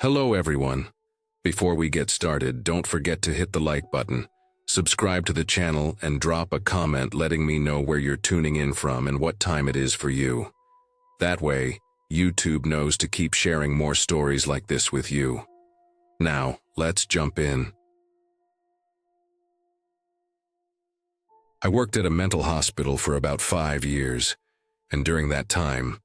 Hello everyone. Before we get started, don't forget to hit the like button, subscribe to the channel, and drop a comment letting me know where you're tuning in from and what time it is for you. That way, YouTube knows to keep sharing more stories like this with you. Now, let's jump in. I worked at a mental hospital for about 5 years, and during that time,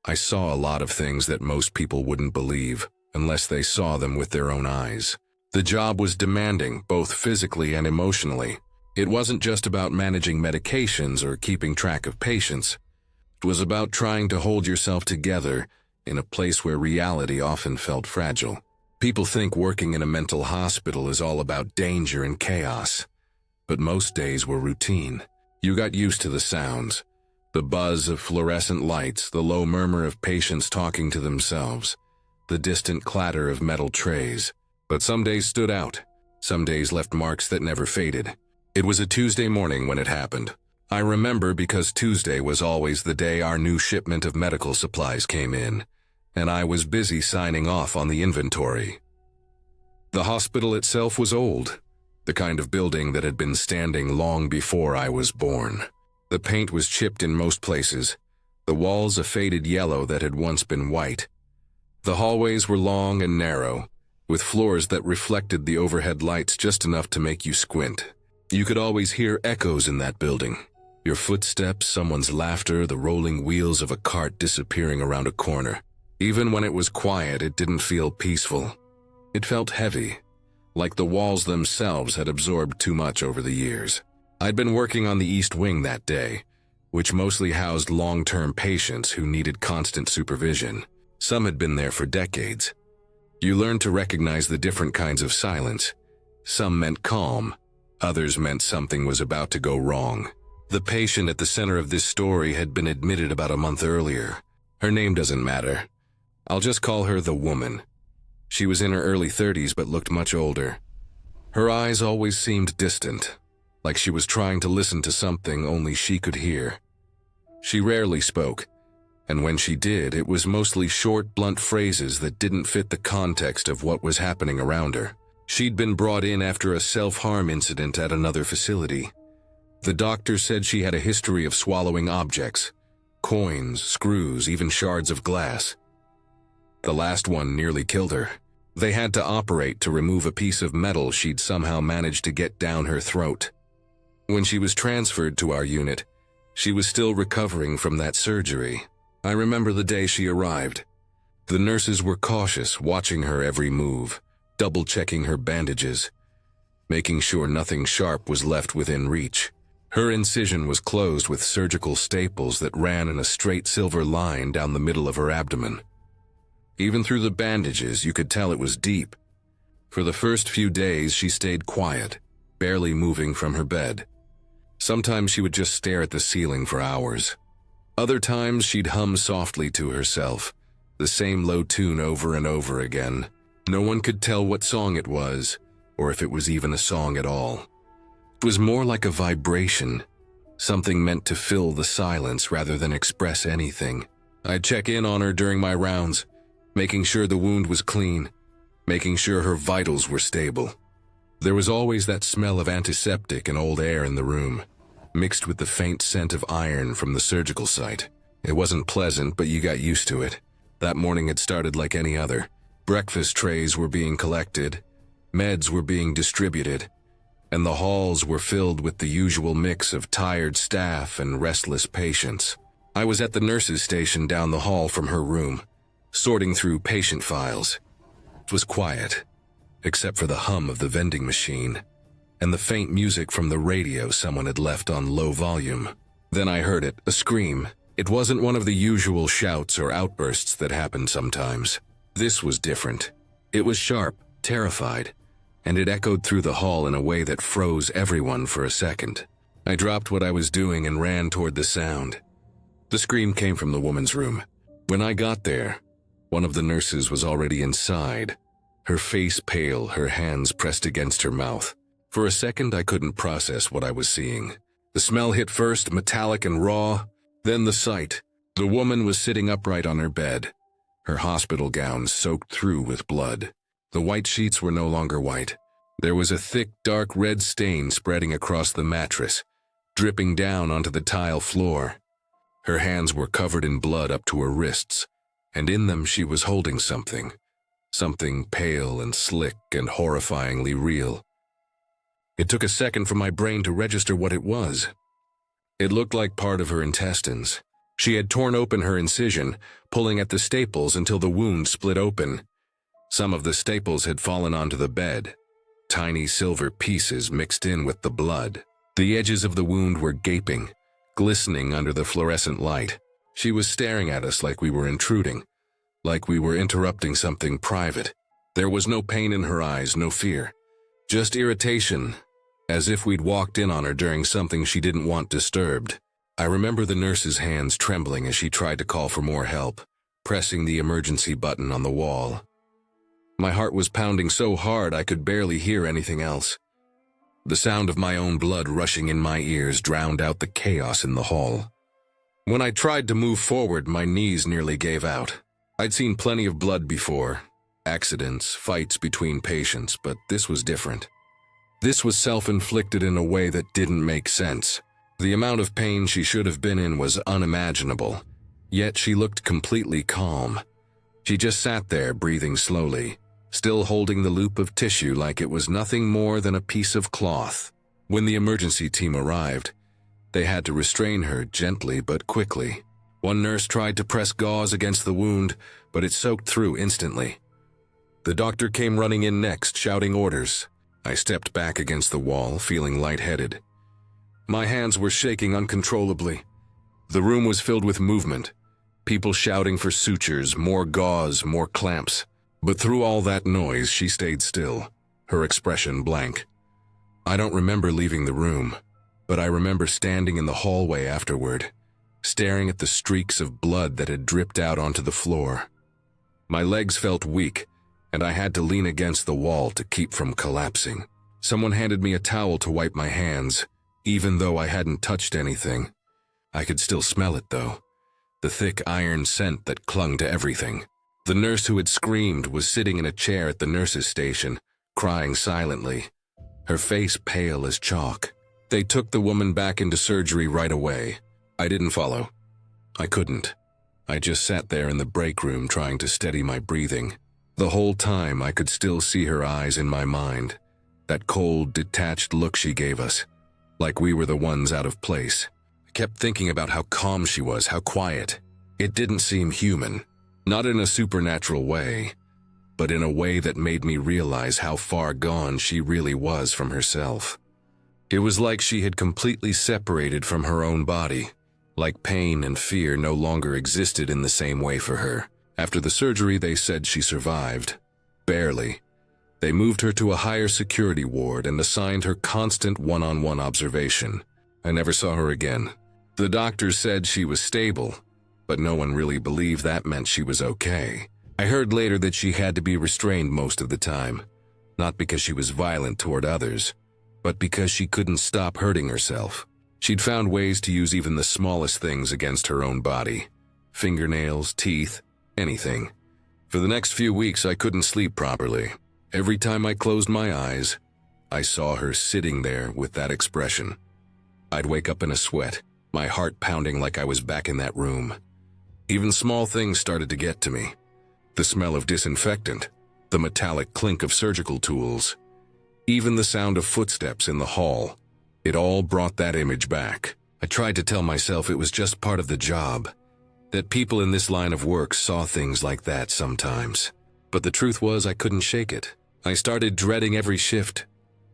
I saw a lot of things that most people wouldn't believe unless they saw them with their own eyes. The job was demanding, both physically and emotionally. It wasn't just about managing medications or keeping track of patients. It was about trying to hold yourself together in a place where reality often felt fragile. People think working in a mental hospital is all about danger and chaos, but most days were routine. You got used to the sounds, the buzz of fluorescent lights, the low murmur of patients talking to themselves, the distant clatter of metal trays. But some days stood out. Some days left marks that never faded. It was a Tuesday morning when it happened. I remember because Tuesday was always the day our new shipment of medical supplies came in, and I was busy signing off on the inventory. The hospital itself was old, the kind of building that had been standing long before I was born. The paint was chipped in most places, the walls a faded yellow that had once been white. The hallways were long and narrow, with floors that reflected the overhead lights just enough to make you squint. You could always hear echoes in that building. Your footsteps, someone's laughter, the rolling wheels of a cart disappearing around a corner. Even when it was quiet, it didn't feel peaceful. It felt heavy, like the walls themselves had absorbed too much over the years. I'd been working on the East Wing that day, which mostly housed long-term patients who needed constant supervision. Some had been there for decades. You learned to recognize the different kinds of silence. Some meant calm, others meant something was about to go wrong. The patient at the center of this story had been admitted about a month earlier. Her name doesn't matter. I'll just call her the woman. She was in her early 30s but looked much older. Her eyes always seemed distant, like she was trying to listen to something only she could hear. She rarely spoke, and when she did, it was mostly short, blunt phrases that didn't fit the context of what was happening around her. She'd been brought in after a self-harm incident at another facility. The doctor said she had a history of swallowing objects, coins, screws, even shards of glass. The last one nearly killed her. They had to operate to remove a piece of metal she'd somehow managed to get down her throat. When she was transferred to our unit, she was still recovering from that surgery. I remember the day she arrived. The nurses were cautious, watching her every move, double-checking her bandages, making sure nothing sharp was left within reach. Her incision was closed with surgical staples that ran in a straight silver line down the middle of her abdomen. Even through the bandages, you could tell it was deep. For the first few days, she stayed quiet, barely moving from her bed. Sometimes she would just stare at the ceiling for hours. Other times, she'd hum softly to herself, the same low tune over and over again. No one could tell what song it was, or if it was even a song at all. It was more like a vibration, something meant to fill the silence rather than express anything. I'd check in on her during my rounds, making sure the wound was clean, making sure her vitals were stable. There was always that smell of antiseptic and old air in the room, mixed with the faint scent of iron from the surgical site. It wasn't pleasant, but you got used to it. That morning had started like any other. Breakfast trays were being collected, meds were being distributed, and the halls were filled with the usual mix of tired staff and restless patients. I was at the nurse's station down the hall from her room, sorting through patient files. It was quiet, except for the hum of the vending machine and the faint music from the radio someone had left on low volume. Then I heard it, a scream. It wasn't one of the usual shouts or outbursts that happened sometimes. This was different. It was sharp, terrified, and it echoed through the hall in a way that froze everyone for a second. I dropped what I was doing and ran toward the sound. The scream came from the woman's room. When I got there, one of the nurses was already inside, her face pale, her hands pressed against her mouth. For a second, I couldn't process what I was seeing. The smell hit first, metallic and raw, then the sight. The woman was sitting upright on her bed, her hospital gown soaked through with blood. The white sheets were no longer white. There was a thick, dark red stain spreading across the mattress, dripping down onto the tile floor. Her hands were covered in blood up to her wrists, and in them she was holding something. Something pale and slick and horrifyingly real. It took a second for my brain to register what it was. It looked like part of her intestines. She had torn open her incision, pulling at the staples until the wound split open. Some of the staples had fallen onto the bed. Tiny silver pieces mixed in with the blood. The edges of the wound were gaping, glistening under the fluorescent light. She was staring at us like we were intruding, like we were interrupting something private. There was no pain in her eyes, no fear, just irritation, as if we'd walked in on her during something she didn't want disturbed. I remember the nurse's hands trembling as she tried to call for more help, pressing the emergency button on the wall. My heart was pounding so hard I could barely hear anything else. The sound of my own blood rushing in my ears drowned out the chaos in the hall. When I tried to move forward, my knees nearly gave out. I'd seen plenty of blood before, accidents, fights between patients, but this was different. This was self-inflicted in a way that didn't make sense. The amount of pain she should have been in was unimaginable, yet she looked completely calm. She just sat there, breathing slowly, still holding the loop of tissue like it was nothing more than a piece of cloth. When the emergency team arrived, they had to restrain her gently but quickly. One nurse tried to press gauze against the wound, but it soaked through instantly. The doctor came running in next, shouting orders. I stepped back against the wall, feeling lightheaded. My hands were shaking uncontrollably. The room was filled with movement, people shouting for sutures, more gauze, more clamps. But through all that noise, she stayed still, her expression blank. I don't remember leaving the room, but I remember standing in the hallway afterward, staring at the streaks of blood that had dripped out onto the floor. My legs felt weak, and I had to lean against the wall to keep from collapsing. Someone handed me a towel to wipe my hands, even though I hadn't touched anything. I could still smell it, though, the thick iron scent that clung to everything. The nurse who had screamed was sitting in a chair at the nurse's station, crying silently, her face pale as chalk. They took the woman back into surgery right away. I didn't follow. I couldn't. I just sat there in the break room trying to steady my breathing. The whole time I could still see her eyes in my mind, that cold, detached look she gave us, like we were the ones out of place. I kept thinking about how calm she was, how quiet. It didn't seem human. Not in a supernatural way, but in a way that made me realize how far gone she really was from herself. It was like she had completely separated from her own body, like pain and fear no longer existed in the same way for her. After the surgery, they said she survived. Barely. They moved her to a higher security ward and assigned her constant one-on-one observation. I never saw her again. The doctors said she was stable, but no one really believed that meant she was okay. I heard later that she had to be restrained most of the time, not because she was violent toward others, but because she couldn't stop hurting herself. She'd found ways to use even the smallest things against her own body. Fingernails, teeth, anything. For the next few weeks, I couldn't sleep properly. Every time I closed my eyes, I saw her sitting there with that expression. I'd wake up in a sweat, my heart pounding like I was back in that room. Even small things started to get to me. The smell of disinfectant, the metallic clink of surgical tools, even the sound of footsteps in the hall. It all brought that image back. I tried to tell myself it was just part of the job, that people in this line of work saw things like that sometimes. But the truth was I couldn't shake it. I started dreading every shift,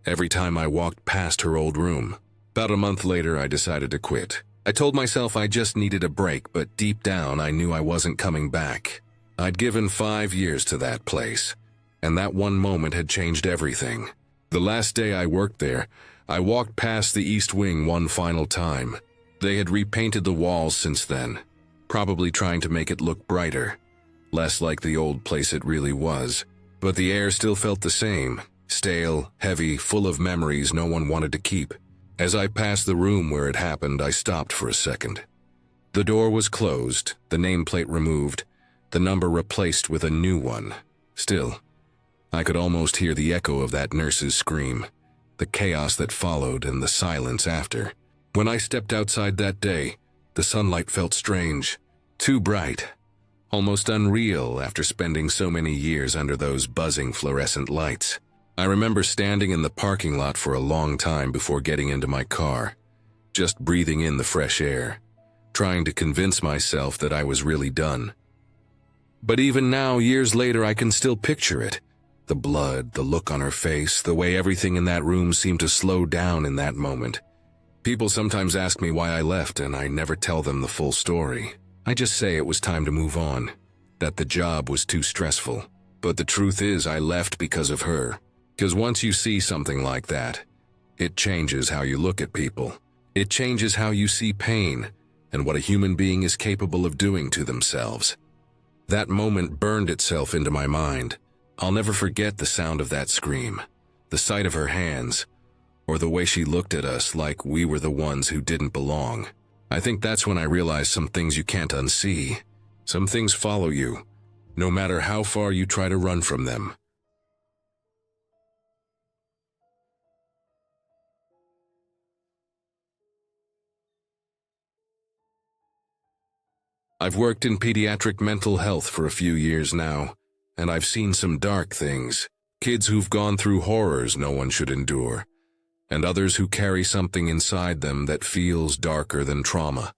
every time I walked past her old room. About a month later, I decided to quit. I told myself I just needed a break, but deep down I knew I wasn't coming back. I'd given 5 years to that place, and that one moment had changed everything. The last day I worked there, I walked past the East Wing one final time. They had repainted the walls since then, probably trying to make it look brighter, less like the old place it really was. But the air still felt the same, stale, heavy, full of memories no one wanted to keep. As I passed the room where it happened, I stopped for a second. The door was closed, the nameplate removed, the number replaced with a new one. Still, I could almost hear the echo of that nurse's scream, the chaos that followed and the silence after. When I stepped outside that day, the sunlight felt strange, too bright, almost unreal after spending so many years under those buzzing fluorescent lights. I remember standing in the parking lot for a long time before getting into my car, just breathing in the fresh air, trying to convince myself that I was really done. But even now, years later, I can still picture it. The blood, the look on her face, the way everything in that room seemed to slow down in that moment. People sometimes ask me why I left, and I never tell them the full story. I just say it was time to move on, that the job was too stressful. But the truth is, I left because of her. Because once you see something like that, it changes how you look at people. It changes how you see pain and what a human being is capable of doing to themselves. That moment burned itself into my mind. I'll never forget the sound of that scream, the sight of her hands, or the way she looked at us like we were the ones who didn't belong. I think that's when I realized some things you can't unsee. Some things follow you, no matter how far you try to run from them. I've worked in pediatric mental health for a few years now, and I've seen some dark things. Kids who've gone through horrors no one should endure, and others who carry something inside them that feels darker than trauma,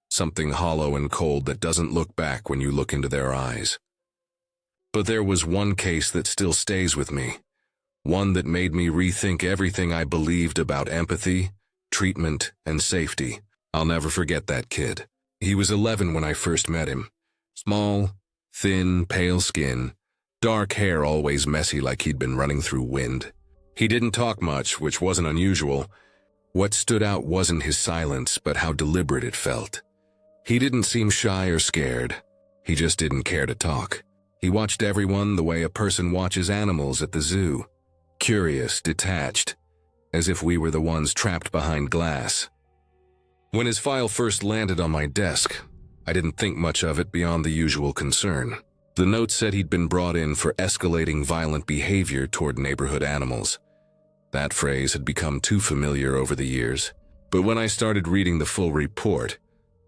something hollow and cold that doesn't look back when you look into their eyes. But there was one case that still stays with me, one that made me rethink everything I believed about empathy, treatment, and safety. I'll never forget that kid. He was 11 when I first met him. Small, thin, pale skin, dark hair always messy like he'd been running through wind. He didn't talk much, which wasn't unusual. What stood out wasn't his silence, but how deliberate it felt. He didn't seem shy or scared. He just didn't care to talk. He watched everyone the way a person watches animals at the zoo. Curious, detached, as if we were the ones trapped behind glass. When his file first landed on my desk, I didn't think much of it beyond the usual concern. The note said he'd been brought in for escalating violent behavior toward neighborhood animals. That phrase had become too familiar over the years, but when I started reading the full report,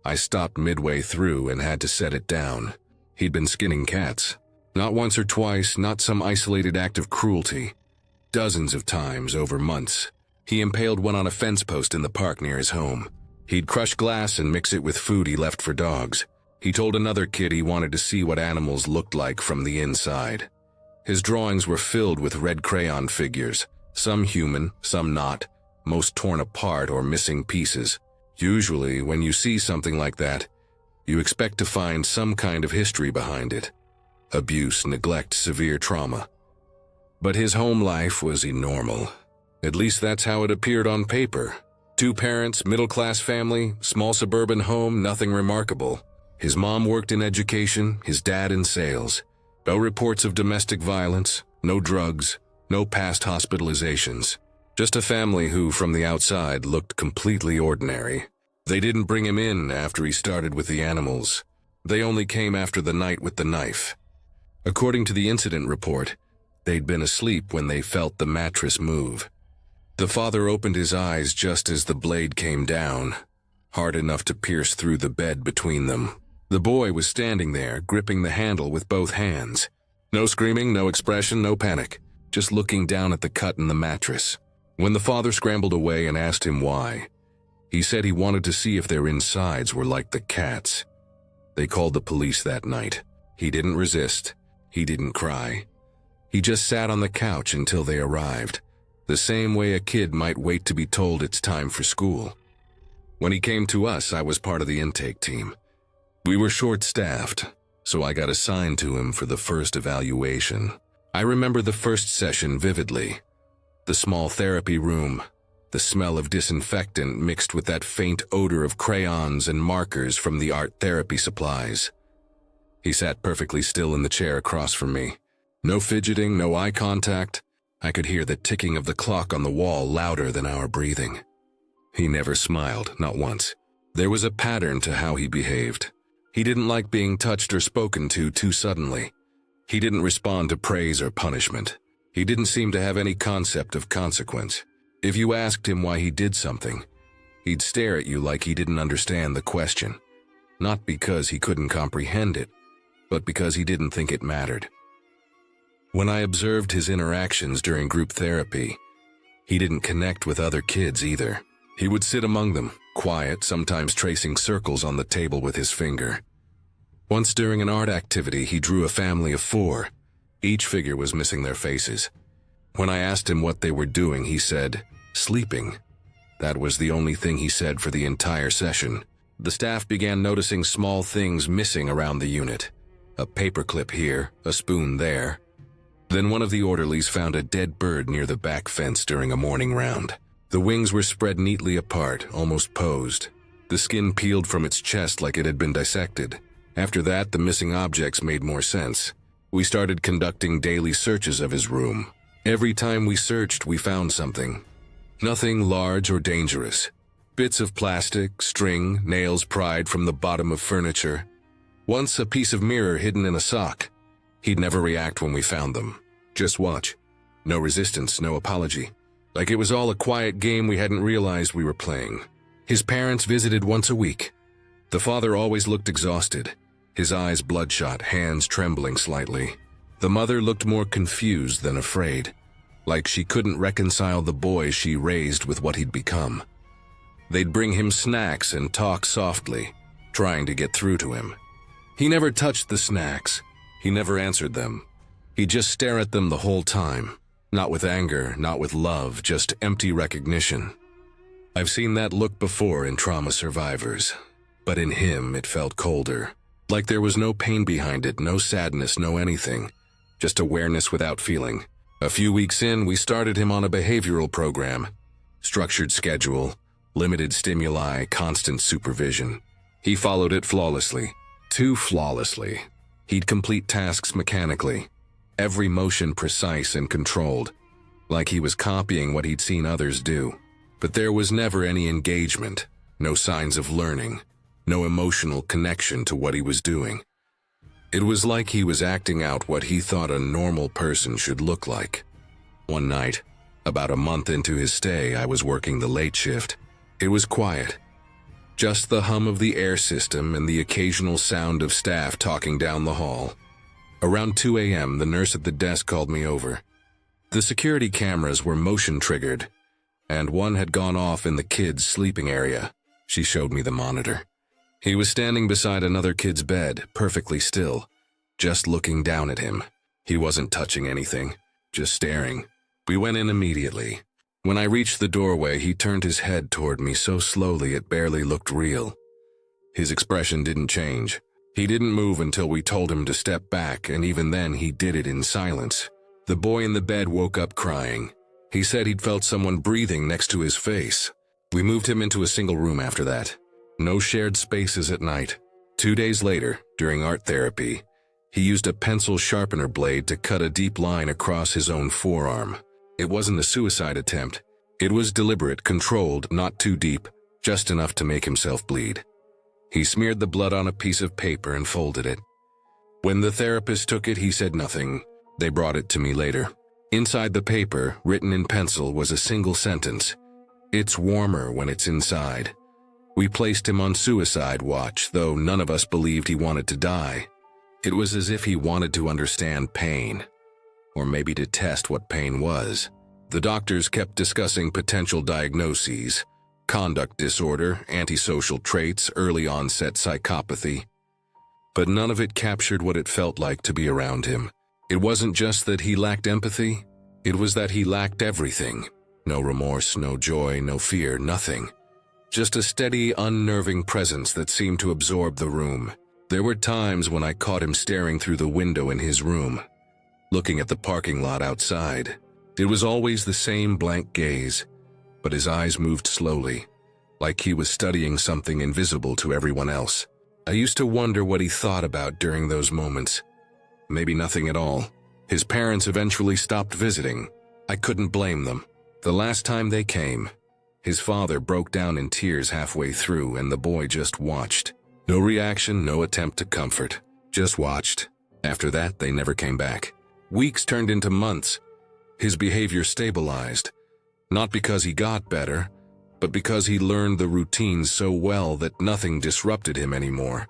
I stopped midway through and had to set it down. He'd been skinning cats. Not once or twice, not some isolated act of cruelty. Dozens of times over months. He impaled one on a fence post in the park near his home. He'd crush glass and mix it with food he left for dogs. He told another kid he wanted to see what animals looked like from the inside. His drawings were filled with red crayon figures, some human, some not, most torn apart or missing pieces. Usually, when you see something like that, you expect to find some kind of history behind it. Abuse, neglect, severe trauma. But his home life was normal. At least that's how it appeared on paper. 2 parents, middle-class family, small suburban home, nothing remarkable. His mom worked in education, his dad in sales. No reports of domestic violence, no drugs, no past hospitalizations. Just a family who, from the outside, looked completely ordinary. They didn't bring him in after he started with the animals. They only came after the night with the knife. According to the incident report, they'd been asleep when they felt the mattress move. The father opened his eyes just as the blade came down, hard enough to pierce through the bed between them. The boy was standing there, gripping the handle with both hands. No screaming, no expression, no panic, just looking down at the cut in the mattress. When the father scrambled away and asked him why, he said he wanted to see if their insides were like the cat's. They called the police that night. He didn't resist. He didn't cry. He just sat on the couch until they arrived. The same way a kid might wait to be told it's time for school. When he came to us, I was part of the intake team. We were short-staffed, so I got assigned to him for the first evaluation. I remember the first session vividly. The small therapy room, the smell of disinfectant mixed with that faint odor of crayons and markers from the art therapy supplies. He sat perfectly still in the chair across from me. No fidgeting, no eye contact. I could hear the ticking of the clock on the wall louder than our breathing. He never smiled, not once. There was a pattern to how he behaved. He didn't like being touched or spoken to too suddenly. He didn't respond to praise or punishment. He didn't seem to have any concept of consequence. If you asked him why he did something, he'd stare at you like he didn't understand the question. Not because he couldn't comprehend it, but because he didn't think it mattered. When I observed his interactions during group therapy, he didn't connect with other kids either. He would sit among them, quiet, sometimes tracing circles on the table with his finger. Once during an art activity, he drew a family of 4. Each figure was missing their faces. When I asked him what they were doing, he said, "Sleeping." That was the only thing he said for the entire session. The staff began noticing small things missing around the unit. A paperclip here, a spoon there. Then one of the orderlies found a dead bird near the back fence during a morning round. The wings were spread neatly apart, almost posed. The skin peeled from its chest like it had been dissected. After that, the missing objects made more sense. We started conducting daily searches of his room. Every time we searched, we found something. Nothing large or dangerous. Bits of plastic, string, nails pried from the bottom of furniture. Once a piece of mirror hidden in a sock. He'd never react when we found them. Just watch. No resistance, no apology. Like it was all a quiet game we hadn't realized we were playing. His parents visited once a week. The father always looked exhausted, his eyes bloodshot, hands trembling slightly. The mother looked more confused than afraid, like she couldn't reconcile the boy she raised with what he'd become. They'd bring him snacks and talk softly, trying to get through to him. He never touched the snacks. He never answered them. He'd just stare at them the whole time. Not with anger, not with love, just empty recognition. I've seen that look before in trauma survivors, but in him it felt colder. Like there was no pain behind it, no sadness, no anything. Just awareness without feeling. A few weeks in, we started him on a behavioral program. Structured schedule, limited stimuli, constant supervision. He followed it flawlessly. Too flawlessly. He'd complete tasks mechanically. Every motion precise and controlled, like he was copying what he'd seen others do. But there was never any engagement, no signs of learning, no emotional connection to what he was doing. It was like he was acting out what he thought a normal person should look like. One night, about a month into his stay, I was working the late shift. It was quiet. Just the hum of the air system and the occasional sound of staff talking down the hall. Around 2 a.m., the nurse at the desk called me over. The security cameras were motion-triggered, and one had gone off in the kid's sleeping area. She showed me the monitor. He was standing beside another kid's bed, perfectly still, just looking down at him. He wasn't touching anything, just staring. We went in immediately. When I reached the doorway, he turned his head toward me so slowly it barely looked real. His expression didn't change. He didn't move until we told him to step back, and even then he did it in silence. The boy in the bed woke up crying. He said he'd felt someone breathing next to his face. We moved him into a single room after that. No shared spaces at night. 2 days later, during art therapy, he used a pencil sharpener blade to cut a deep line across his own forearm. It wasn't a suicide attempt. It was deliberate, controlled, not too deep, just enough to make himself bleed. He smeared the blood on a piece of paper and folded it. When the therapist took it, he said nothing. They brought it to me later. Inside the paper, written in pencil, was a single sentence. "It's warmer when it's inside." We placed him on suicide watch, though none of us believed he wanted to die. It was as if he wanted to understand pain, or maybe to test what pain was. The doctors kept discussing potential diagnoses: conduct disorder, antisocial traits, early onset psychopathy. But none of it captured what it felt like to be around him. It wasn't just that he lacked empathy, it was that he lacked everything. No remorse, no joy, no fear, nothing. Just a steady, unnerving presence that seemed to absorb the room. There were times when I caught him staring through the window in his room, looking at the parking lot outside. It was always the same blank gaze, but his eyes moved slowly, like he was studying something invisible to everyone else. I used to wonder what he thought about during those moments. Maybe nothing at all. His parents eventually stopped visiting. I couldn't blame them. The last time they came, his father broke down in tears halfway through, and the boy just watched. No reaction, no attempt to comfort. Just watched. After that, they never came back. Weeks turned into months. His behavior stabilized. Not because he got better, but because he learned the routines so well that nothing disrupted him anymore.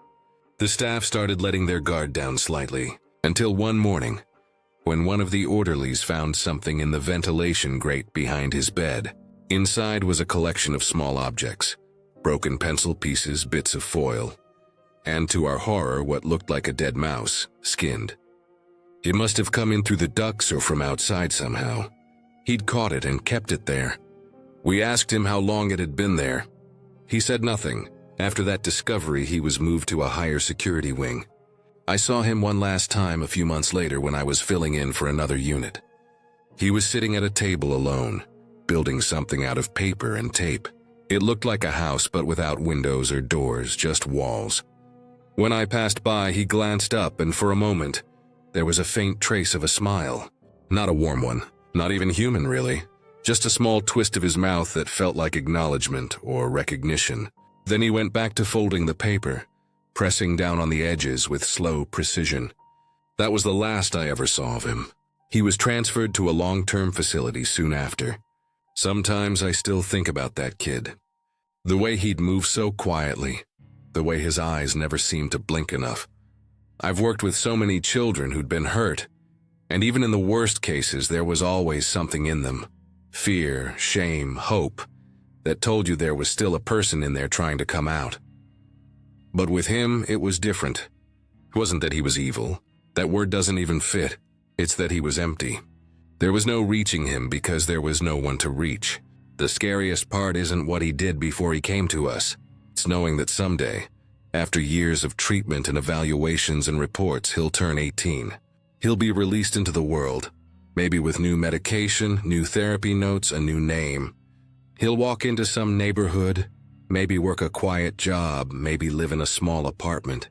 The staff started letting their guard down slightly, until one morning, when one of the orderlies found something in the ventilation grate behind his bed. Inside was a collection of small objects, broken pencil pieces, bits of foil, and to our horror, what looked like a dead mouse, skinned. It must have come in through the ducts or from outside somehow. He'd caught it and kept it there. We asked him how long it had been there. He said nothing. After that discovery, he was moved to a higher security wing. I saw him one last time a few months later when I was filling in for another unit. He was sitting at a table alone, building something out of paper and tape. It looked like a house, but without windows or doors, just walls. When I passed by, he glanced up, and for a moment, there was a faint trace of a smile. Not a warm one, not even human really. Just a small twist of his mouth that felt like acknowledgement or recognition. Then he went back to folding the paper, pressing down on the edges with slow precision. That was the last I ever saw of him. He was transferred to a long-term facility soon after. Sometimes I still think about that kid. The way he'd move so quietly, the way his eyes never seemed to blink enough. I've worked with so many children who'd been hurt, and even in the worst cases, there was always something in them. Fear, shame, hope, that told you there was still a person in there trying to come out. But with him, it was different. It wasn't that he was evil. That word doesn't even fit. It's that he was empty. There was no reaching him because there was no one to reach. The scariest part isn't what he did before he came to us. It's knowing that someday, after years of treatment and evaluations and reports, he'll turn 18. He'll be released into the world, maybe with new medication, new therapy notes, a new name. He'll walk into some neighborhood, maybe work a quiet job, maybe live in a small apartment.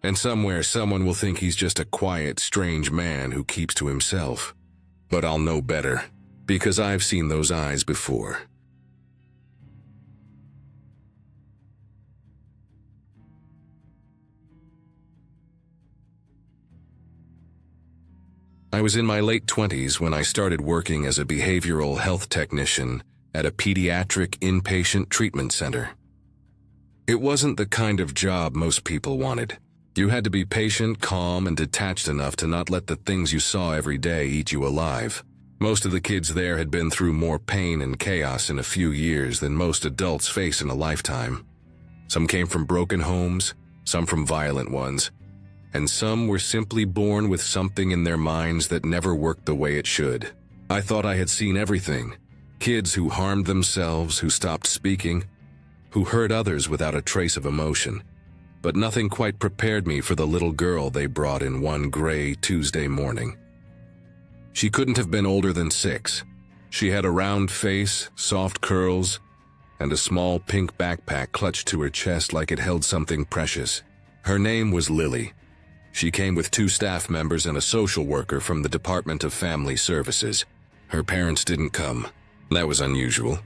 And somewhere someone will think he's just a quiet, strange man who keeps to himself. But I'll know better, because I've seen those eyes before. I was in my late 20s when I started working as a behavioral health technician at a pediatric inpatient treatment center. It wasn't the kind of job most people wanted. You had to be patient, calm, and detached enough to not let the things you saw every day eat you alive. Most of the kids there had been through more pain and chaos in a few years than most adults face in a lifetime. Some came from broken homes, some from violent ones, and some were simply born with something in their minds that never worked the way it should. I thought I had seen everything. Kids who harmed themselves, who stopped speaking, who hurt others without a trace of emotion. But nothing quite prepared me for the little girl they brought in one gray Tuesday morning. She couldn't have been older than 6. She had a round face, soft curls, and a small pink backpack clutched to her chest like it held something precious. Her name was Lily. She came with 2 staff members and a social worker from the Department of Family Services. Her parents didn't come. That was unusual.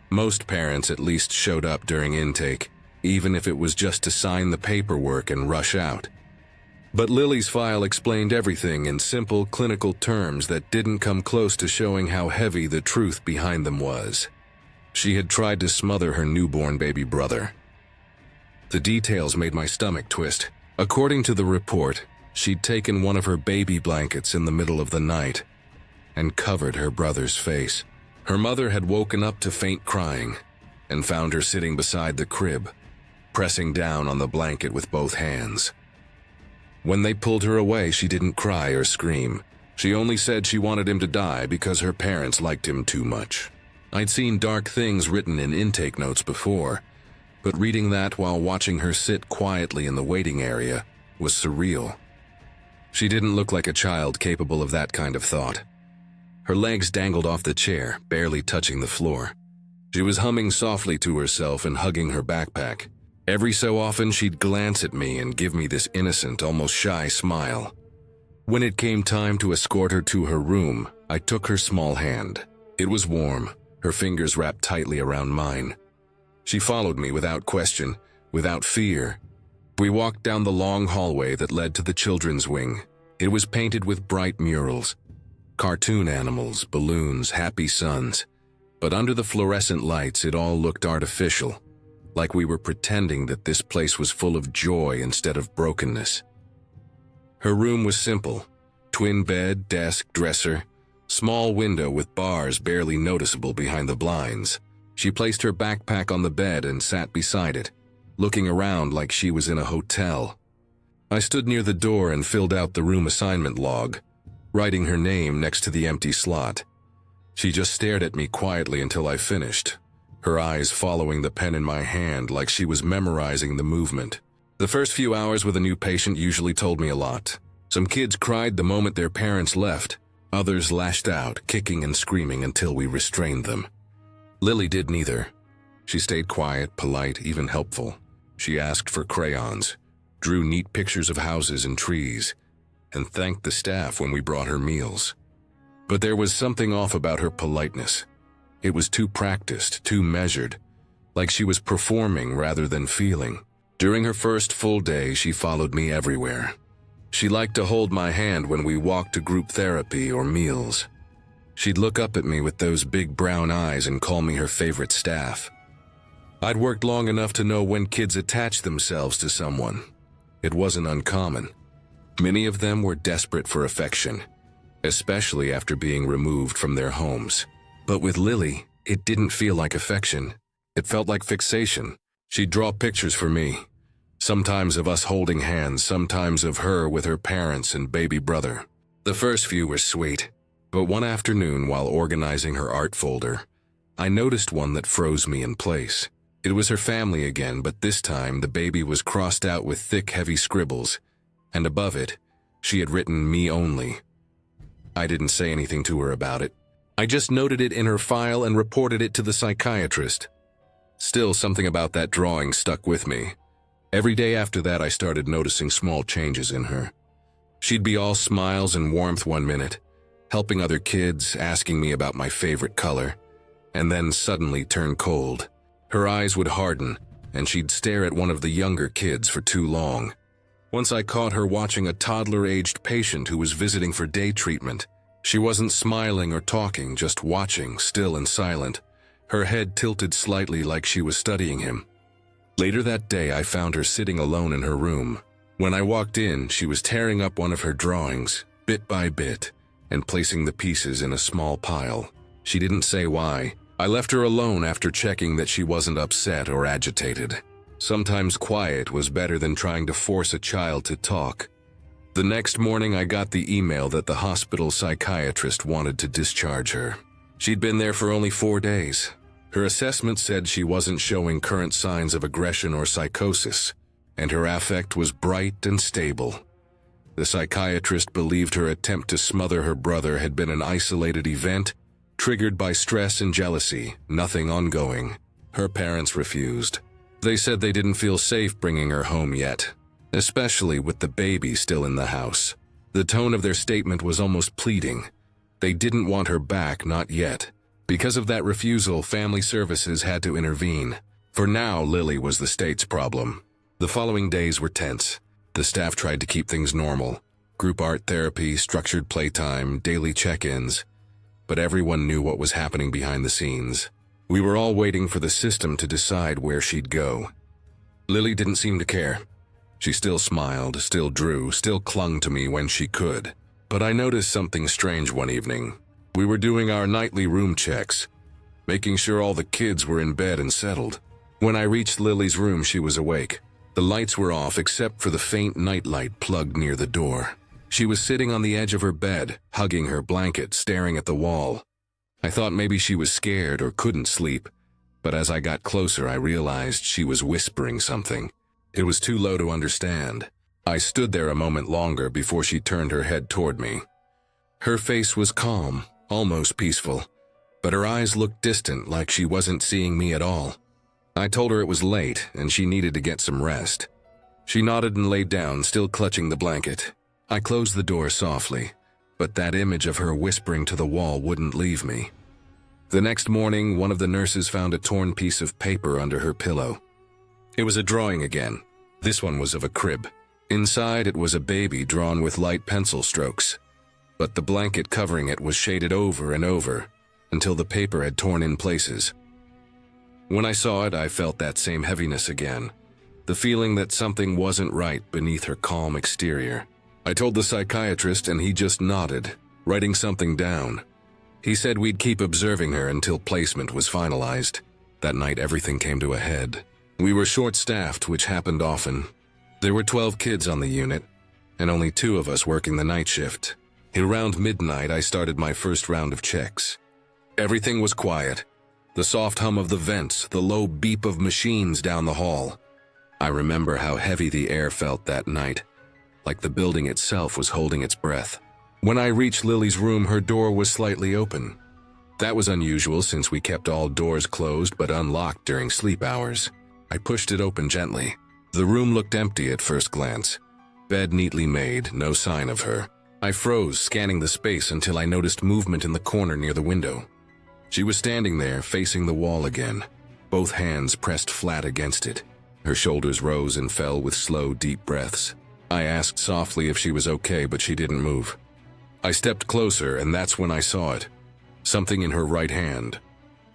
Most parents at least showed up during intake, even if it was just to sign the paperwork and rush out. But Lily's file explained everything in simple clinical terms that didn't come close to showing how heavy the truth behind them was. She had tried to smother her newborn baby brother. The details made my stomach twist. According to the report, she'd taken one of her baby blankets in the middle of the night and covered her brother's face. Her mother had woken up to faint crying and found her sitting beside the crib, pressing down on the blanket with both hands. When they pulled her away, she didn't cry or scream. She only said she wanted him to die because her parents liked him too much. I'd seen dark things written in intake notes before, but reading that while watching her sit quietly in the waiting area was surreal. She didn't look like a child capable of that kind of thought. Her legs dangled off the chair, barely touching the floor. She was humming softly to herself and hugging her backpack. Every so often she'd glance at me and give me this innocent, almost shy smile. When it came time to escort her to her room, I took her small hand. It was warm, her fingers wrapped tightly around mine. She followed me without question, without fear, We walked down the long hallway that led to the children's wing. It was painted with bright murals, cartoon animals, balloons, happy suns. But under the fluorescent lights, it all looked artificial, like we were pretending that this place was full of joy instead of brokenness. Her room was simple: twin bed, desk, dresser, small window with bars barely noticeable behind the blinds. She placed her backpack on the bed and sat beside it, looking around like she was in a hotel. I stood near the door and filled out the room assignment log, writing her name next to the empty slot. She just stared at me quietly until I finished, her eyes following the pen in my hand like she was memorizing the movement. The first few hours with a new patient usually told me a lot. Some kids cried the moment their parents left. Others lashed out, kicking and screaming until we restrained them. Lily did neither. She stayed quiet, polite, even helpful. She asked for crayons, drew neat pictures of houses and trees, and thanked the staff when we brought her meals. But there was something off about her politeness. It was too practiced, too measured, like she was performing rather than feeling. During her first full day, she followed me everywhere. She liked to hold my hand when we walked to group therapy or meals. She'd look up at me with those big brown eyes and call me her favorite staff. I'd worked long enough to know when kids attach themselves to someone. It wasn't uncommon. Many of them were desperate for affection, especially after being removed from their homes. But with Lily, it didn't feel like affection. It felt like fixation. She'd draw pictures for me, sometimes of us holding hands, sometimes of her with her parents and baby brother. The first few were sweet, but one afternoon while organizing her art folder, I noticed one that froze me in place. It was her family again, but this time the baby was crossed out with thick, heavy scribbles, and above it, she had written "me only." I didn't say anything to her about it. I just noted it in her file and reported it to the psychiatrist. Still, something about that drawing stuck with me. Every day after that, I started noticing small changes in her. She'd be all smiles and warmth one minute, helping other kids, asking me about my favorite color, and then suddenly turn cold. Her eyes would harden, and she'd stare at one of the younger kids for too long. Once I caught her watching a toddler-aged patient who was visiting for day treatment. She wasn't smiling or talking, just watching, still and silent, her head tilted slightly like she was studying him. Later that day, I found her sitting alone in her room. When I walked in, she was tearing up one of her drawings, bit by bit, and placing the pieces in a small pile. She didn't say why. I left her alone after checking that she wasn't upset or agitated. Sometimes quiet was better than trying to force a child to talk. The next morning, I got the email that the hospital psychiatrist wanted to discharge her. She'd been there for only 4 days. Her assessment said she wasn't showing current signs of aggression or psychosis, and her affect was bright and stable. The psychiatrist believed her attempt to smother her brother had been an isolated event, triggered by stress and jealousy, nothing ongoing. Her parents refused. They said they didn't feel safe bringing her home yet, especially with the baby still in the house. The tone of their statement was almost pleading. They didn't want her back, not yet. Because of that refusal, family services had to intervene. For now, Lily was the state's problem. The following days were tense. The staff tried to keep things normal. Group art therapy, structured playtime, daily check-ins. But everyone knew what was happening behind the scenes. We were all waiting for the system to decide where she'd go. Lily didn't seem to care. She still smiled, still drew, still clung to me when she could. But I noticed something strange one evening. We were doing our nightly room checks, making sure all the kids were in bed and settled. When I reached Lily's room, she was awake. The lights were off except for the faint nightlight plugged near the door. She was sitting on the edge of her bed, hugging her blanket, staring at the wall. I thought maybe she was scared or couldn't sleep, but as I got closer, I realized she was whispering something. It was too low to understand. I stood there a moment longer before she turned her head toward me. Her face was calm, almost peaceful, but her eyes looked distant, like she wasn't seeing me at all. I told her it was late and she needed to get some rest. She nodded and laid down, still clutching the blanket. I closed the door softly, but that image of her whispering to the wall wouldn't leave me. The next morning, one of the nurses found a torn piece of paper under her pillow. It was a drawing again, This one was of a crib. Inside it was a baby drawn with light pencil strokes, but the blanket covering it was shaded over and over until the paper had torn in places. When I saw it, I felt that same heaviness again, the feeling that something wasn't right beneath her calm exterior. I told the psychiatrist and he just nodded, writing something down. He said we'd keep observing her until placement was finalized. That night everything came to a head. We were short-staffed, which happened often. There were 12 kids on the unit, and only 2 of us working the night shift. Around midnight, I started my first round of checks. Everything was quiet. The soft hum of the vents, the low beep of machines down the hall. I remember how heavy the air felt that night, like the building itself was holding its breath. When I reached Lily's room, her door was slightly open. That was unusual since we kept all doors closed but unlocked during sleep hours. I pushed it open gently. The room looked empty at first glance. Bed neatly made, no sign of her. I froze, scanning the space until I noticed movement in the corner near the window. She was standing there, facing the wall again, both hands pressed flat against it. Her shoulders rose and fell with slow, deep breaths. I asked softly if she was okay, but she didn't move. I stepped closer, and that's when I saw it. Something in her right hand.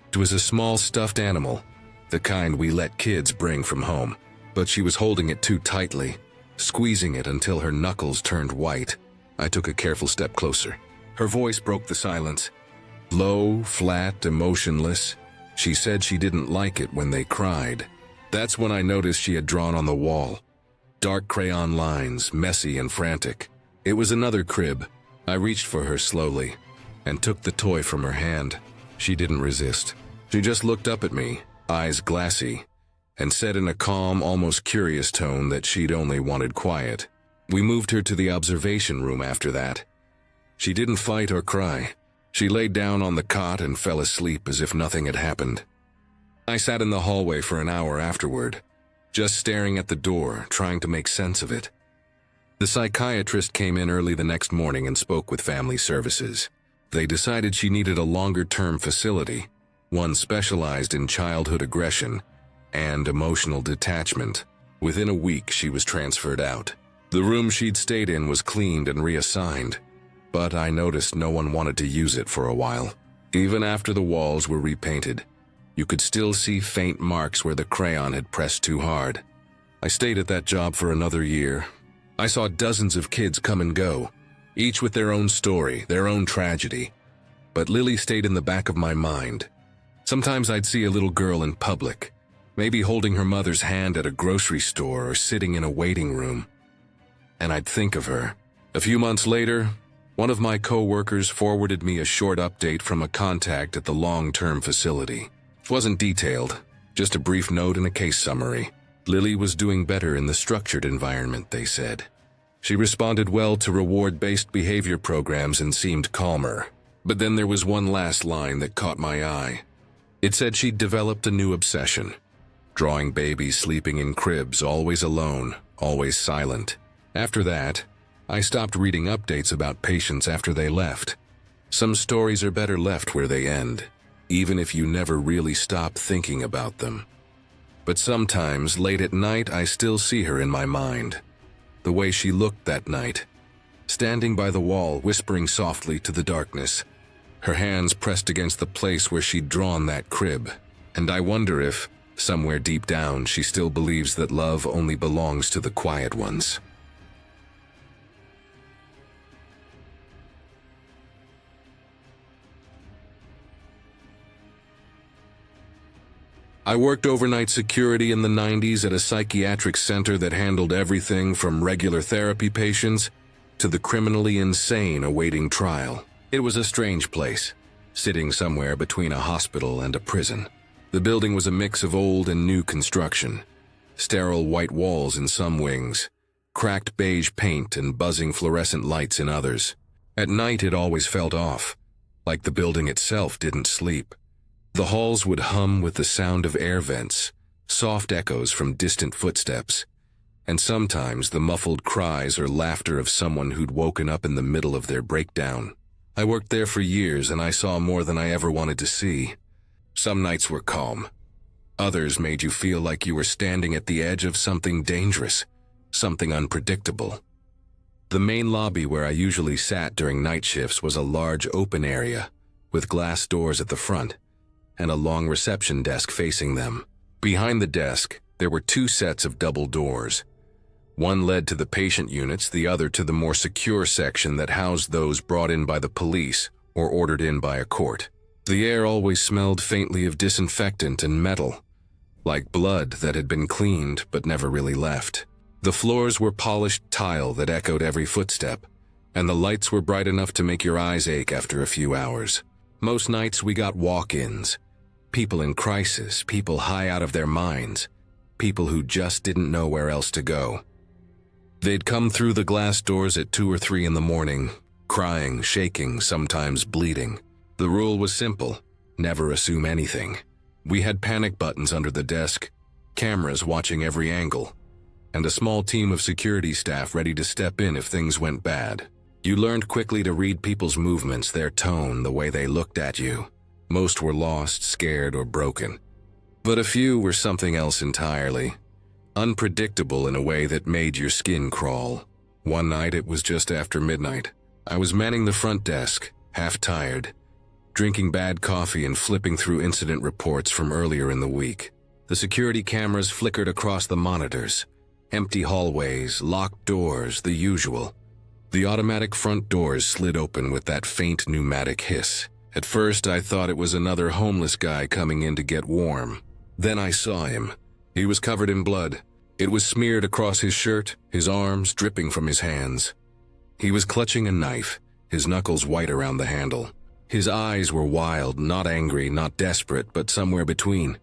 It was a small stuffed animal, the kind we let kids bring from home. But she was holding it too tightly, squeezing it until her knuckles turned white. I took a careful step closer. Her voice broke the silence. Low, flat, emotionless. She said she didn't like it when they cried. That's when I noticed she had drawn on the wall. Dark crayon lines, messy and frantic. It was another crib. I reached for her slowly and took the toy from her hand. She didn't resist. She just looked up at me, eyes glassy, and said in a calm, almost curious tone that she'd only wanted quiet. We moved her to the observation room after that. She didn't fight or cry. She laid down on the cot and fell asleep as if nothing had happened. I sat in the hallway for an hour afterward, just staring at the door, trying to make sense of it. The psychiatrist came in early the next morning and spoke with family services. They decided she needed a longer-term facility, one specialized in childhood aggression and emotional detachment. Within a week, she was transferred out. The room she'd stayed in was cleaned and reassigned, but I noticed no one wanted to use it for a while. Even after the walls were repainted, you could still see faint marks where the crayon had pressed too hard. I stayed at that job for another year. I saw dozens of kids come and go, each with their own story, their own tragedy. But Lily stayed in the back of my mind. Sometimes I'd see a little girl in public, maybe holding her mother's hand at a grocery store or sitting in a waiting room, and I'd think of her. A few months later, one of my co-workers forwarded me a short update from a contact at the long-term facility. It wasn't detailed, just a brief note and a case summary. Lily was doing better in the structured environment, they said. She responded well to reward-based behavior programs and seemed calmer. But then there was one last line that caught my eye. It said she'd developed a new obsession, drawing babies sleeping in cribs, always alone, always silent. After that, I stopped reading updates about patients after they left. Some stories are better left where they end, even if you never really stop thinking about them. But sometimes, late at night, I still see her in my mind. The way she looked that night, standing by the wall, whispering softly to the darkness, her hands pressed against the place where she'd drawn that crib. And I wonder if, somewhere deep down, she still believes that love only belongs to the quiet ones. I worked overnight security in the 90s at a psychiatric center that handled everything from regular therapy patients to the criminally insane awaiting trial. It was a strange place, sitting somewhere between a hospital and a prison. The building was a mix of old and new construction, sterile white walls in some wings, cracked beige paint and buzzing fluorescent lights in others. At night it always felt off, like the building itself didn't sleep. The halls would hum with the sound of air vents, soft echoes from distant footsteps, and sometimes the muffled cries or laughter of someone who'd woken up in the middle of their breakdown. I worked there for years and I saw more than I ever wanted to see. Some nights were calm, Others made you feel like you were standing at the edge of something dangerous, something unpredictable. The main lobby where I usually sat during night shifts was a large open area, with glass doors at the front, and a long reception desk facing them. Behind the desk, there were two sets of double doors. One led to the patient units, the other to the more secure section that housed those brought in by the police or ordered in by a court. The air always smelled faintly of disinfectant and metal, like blood that had been cleaned but never really left. The floors were polished tile that echoed every footstep, and the lights were bright enough to make your eyes ache after a few hours. Most nights we got walk-ins. People in crisis, people high out of their minds, people who just didn't know where else to go. They'd come through the glass doors at 2 or 3 in the morning, crying, shaking, sometimes bleeding. The rule was simple: never assume anything. We had panic buttons under the desk, cameras watching every angle, and a small team of security staff ready to step in if things went bad. You learned quickly to read people's movements, their tone, the way they looked at you. Most were lost, scared, or broken. But a few were something else entirely. Unpredictable in a way that made your skin crawl. One night, it was just after midnight. I was manning the front desk, half tired, drinking bad coffee and flipping through incident reports from earlier in the week. The security cameras flickered across the monitors. Empty hallways, locked doors, the usual. The automatic front doors slid open with that faint pneumatic hiss. At first, I thought it was another homeless guy coming in to get warm. Then I saw him. He was covered in blood. It was smeared across his shirt, his arms dripping from his hands. He was clutching a knife, his knuckles white around the handle. His eyes were wild, not angry, not desperate, but somewhere between.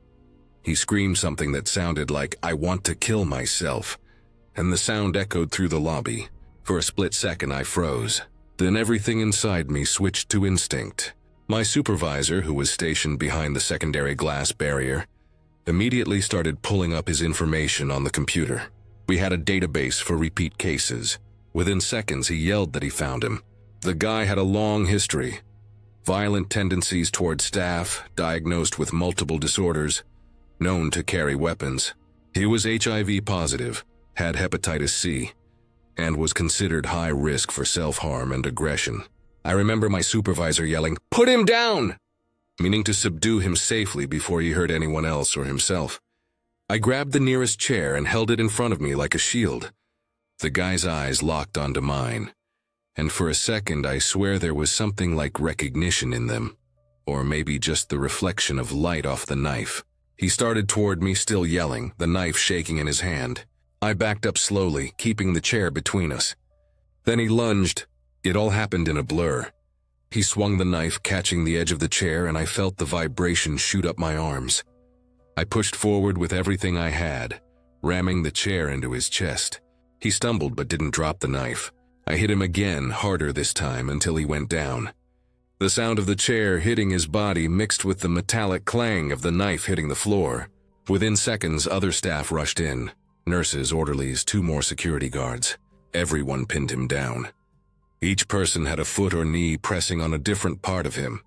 He screamed something that sounded like, "I want to kill myself," and the sound echoed through the lobby. For a split second, I froze. Then everything inside me switched to instinct. My supervisor, who was stationed behind the secondary glass barrier, immediately started pulling up his information on the computer. We had a database for repeat cases. Within seconds, he yelled that he found him. The guy had a long history. Violent tendencies toward staff, diagnosed with multiple disorders, known to carry weapons. He was HIV positive, had hepatitis C, and was considered high risk for self-harm and aggression. I remember my supervisor yelling, "Put him down!" meaning to subdue him safely before he hurt anyone else or himself. I grabbed the nearest chair and held it in front of me like a shield. The guy's eyes locked onto mine, and for a second I swear there was something like recognition in them, or maybe just the reflection of light off the knife. He started toward me, still yelling, the knife shaking in his hand. I backed up slowly, keeping the chair between us. Then he lunged. It all happened in a blur. He swung the knife, catching the edge of the chair, and I felt the vibration shoot up my arms. I pushed forward with everything I had, ramming the chair into his chest. He stumbled but didn't drop the knife. I hit him again, harder this time, until he went down. The sound of the chair hitting his body mixed with the metallic clang of the knife hitting the floor. Within seconds, other staff rushed in. Nurses, orderlies, 2 more security guards. Everyone pinned him down. Each person had a foot or knee pressing on a different part of him.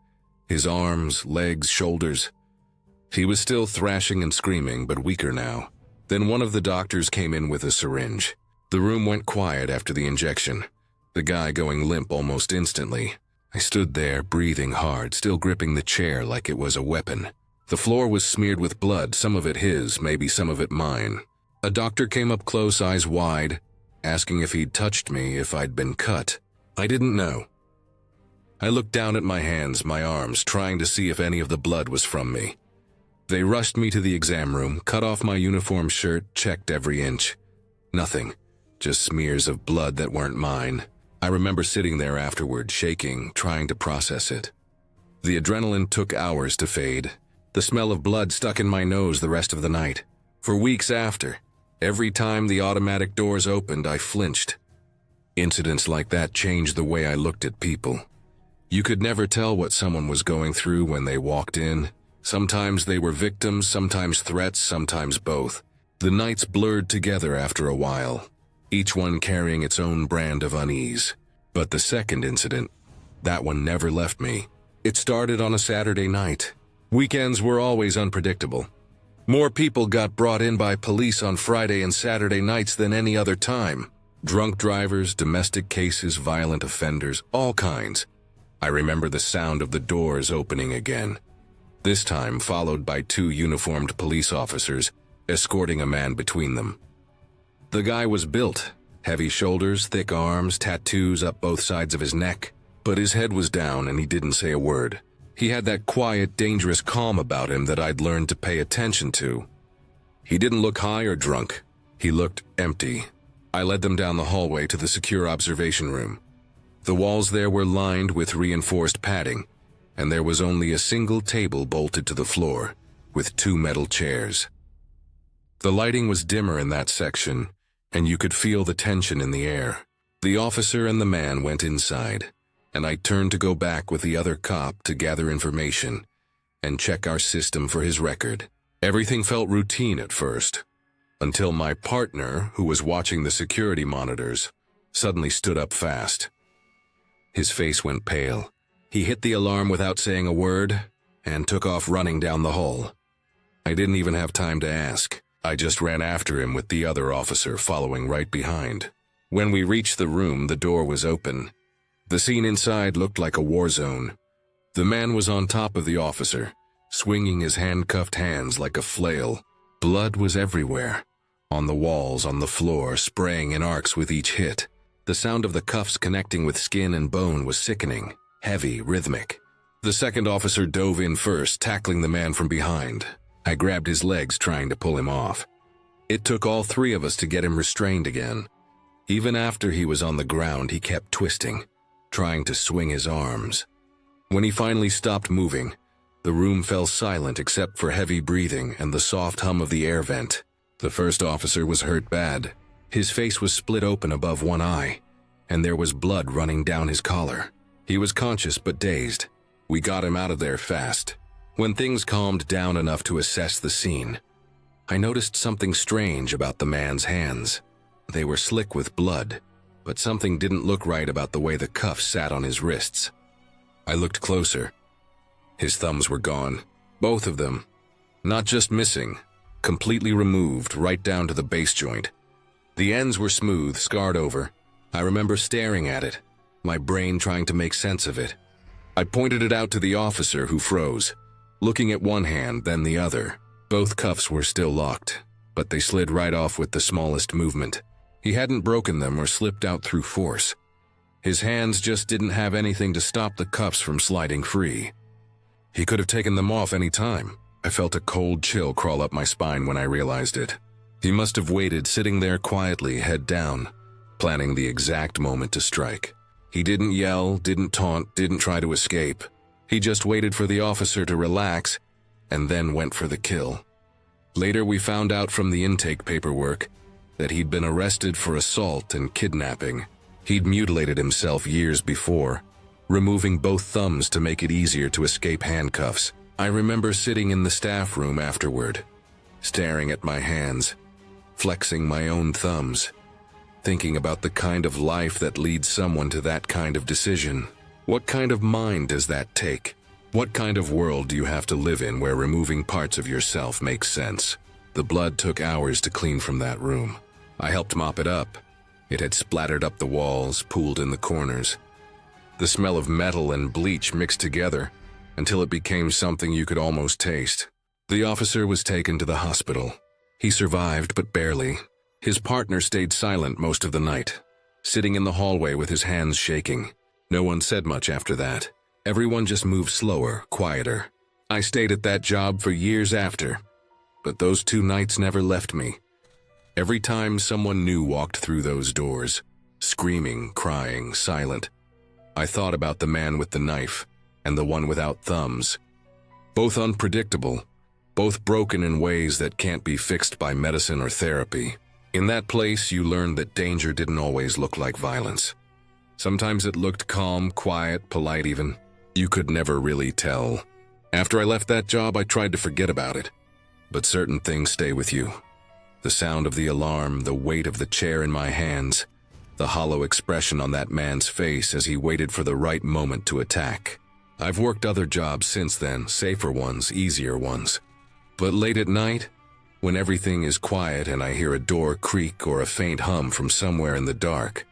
His arms, legs, shoulders. He was still thrashing and screaming, but weaker now. Then one of the doctors came in with a syringe. The room went quiet after the injection, the guy going limp almost instantly. I stood there, breathing hard, still gripping the chair like it was a weapon. The floor was smeared with blood, some of it his, maybe some of it mine. A doctor came up close, eyes wide, asking if he'd touched me, if I'd been cut. I didn't know. I looked down at my hands, my arms, trying to see if any of the blood was from me. They rushed me to the exam room, cut off my uniform shirt, checked every inch. Nothing, just smears of blood that weren't mine. I remember sitting there afterward, shaking, trying to process it. The adrenaline took hours to fade. The smell of blood stuck in my nose the rest of the night. For weeks after, every time the automatic doors opened, I flinched. Incidents like that changed the way I looked at people. You could never tell what someone was going through when they walked in. Sometimes they were victims, sometimes threats, sometimes both. The nights blurred together after a while, each one carrying its own brand of unease. But the second incident, that one never left me. It started on a Saturday night. Weekends were always unpredictable. More people got brought in by police on Friday and Saturday nights than any other time. Drunk drivers, domestic cases, violent offenders, all kinds. I remember the sound of the doors opening again. This time followed by 2 uniformed police officers escorting a man between them. The guy was built, heavy shoulders, thick arms, tattoos up both sides of his neck, but his head was down and he didn't say a word. He had that quiet, dangerous calm about him that I'd learned to pay attention to. He didn't look high or drunk. He looked empty. I led them down the hallway to the secure observation room. The walls there were lined with reinforced padding, and there was only a single table bolted to the floor, with 2 metal chairs. The lighting was dimmer in that section, and you could feel the tension in the air. The officer and the man went inside, and I turned to go back with the other cop to gather information and check our system for his record. Everything felt routine at first, until my partner, who was watching the security monitors, suddenly stood up fast. His face went pale. He hit the alarm without saying a word and took off running down the hall. I didn't even have time to ask. I just ran after him with the other officer following right behind. When we reached the room, the door was open. The scene inside looked like a war zone. The man was on top of the officer, swinging his handcuffed hands like a flail. Blood was everywhere, on the walls, on the floor, spraying in arcs with each hit. The sound of the cuffs connecting with skin and bone was sickening, heavy, rhythmic. The second officer dove in first, tackling the man from behind. I grabbed his legs, trying to pull him off. It took all 3 of us to get him restrained again. Even after he was on the ground, he kept twisting, trying to swing his arms. When he finally stopped moving, the room fell silent except for heavy breathing and the soft hum of the air vent. The first officer was hurt bad. His face was split open above one eye, and there was blood running down his collar. He was conscious but dazed. We got him out of there fast. When things calmed down enough to assess the scene, I noticed something strange about the man's hands. They were slick with blood, but something didn't look right about the way the cuffs sat on his wrists. I looked closer. His thumbs were gone, both of them. Not just missing, completely removed right down to the base joint. The ends were smooth, scarred over. I remember staring at it, my brain trying to make sense of it. I pointed it out to the officer, who froze, looking at one hand, then the other. Both cuffs were still locked, but they slid right off with the smallest movement. He hadn't broken them or slipped out through force. His hands just didn't have anything to stop the cuffs from sliding free. He could have taken them off any time. I felt a cold chill crawl up my spine when I realized it. He must have waited, sitting there quietly, head down, planning the exact moment to strike. He didn't yell, didn't taunt, didn't try to escape. He just waited for the officer to relax and then went for the kill. Later, we found out from the intake paperwork that he'd been arrested for assault and kidnapping. He'd mutilated himself years before, removing both thumbs to make it easier to escape handcuffs. I remember sitting in the staff room afterward, staring at my hands, flexing my own thumbs, thinking about the kind of life that leads someone to that kind of decision. What kind of mind does that take? What kind of world do you have to live in where removing parts of yourself makes sense? The blood took hours to clean from that room. I helped mop it up. It had splattered up the walls, pooled in the corners. The smell of metal and bleach mixed together until it became something you could almost taste. The officer was taken to the hospital. He survived, but barely. His partner stayed silent most of the night, sitting in the hallway with his hands shaking. No one said much after that. Everyone just moved slower, quieter. I stayed at that job for years after, but those 2 nights never left me. Every time someone new walked through those doors, screaming, crying, silent, I thought about the man with the knife and the one without thumbs. Both unpredictable, both broken in ways that can't be fixed by medicine or therapy. In that place, you learned that danger didn't always look like violence. Sometimes it looked calm, quiet, polite even. You could never really tell. After I left that job, I tried to forget about it. But certain things stay with you. The sound of the alarm, the weight of the chair in my hands, the hollow expression on that man's face as he waited for the right moment to attack. I've worked other jobs since then, safer ones, easier ones. But late at night, When everything is quiet and I hear a door creak or a faint hum from somewhere in the dark,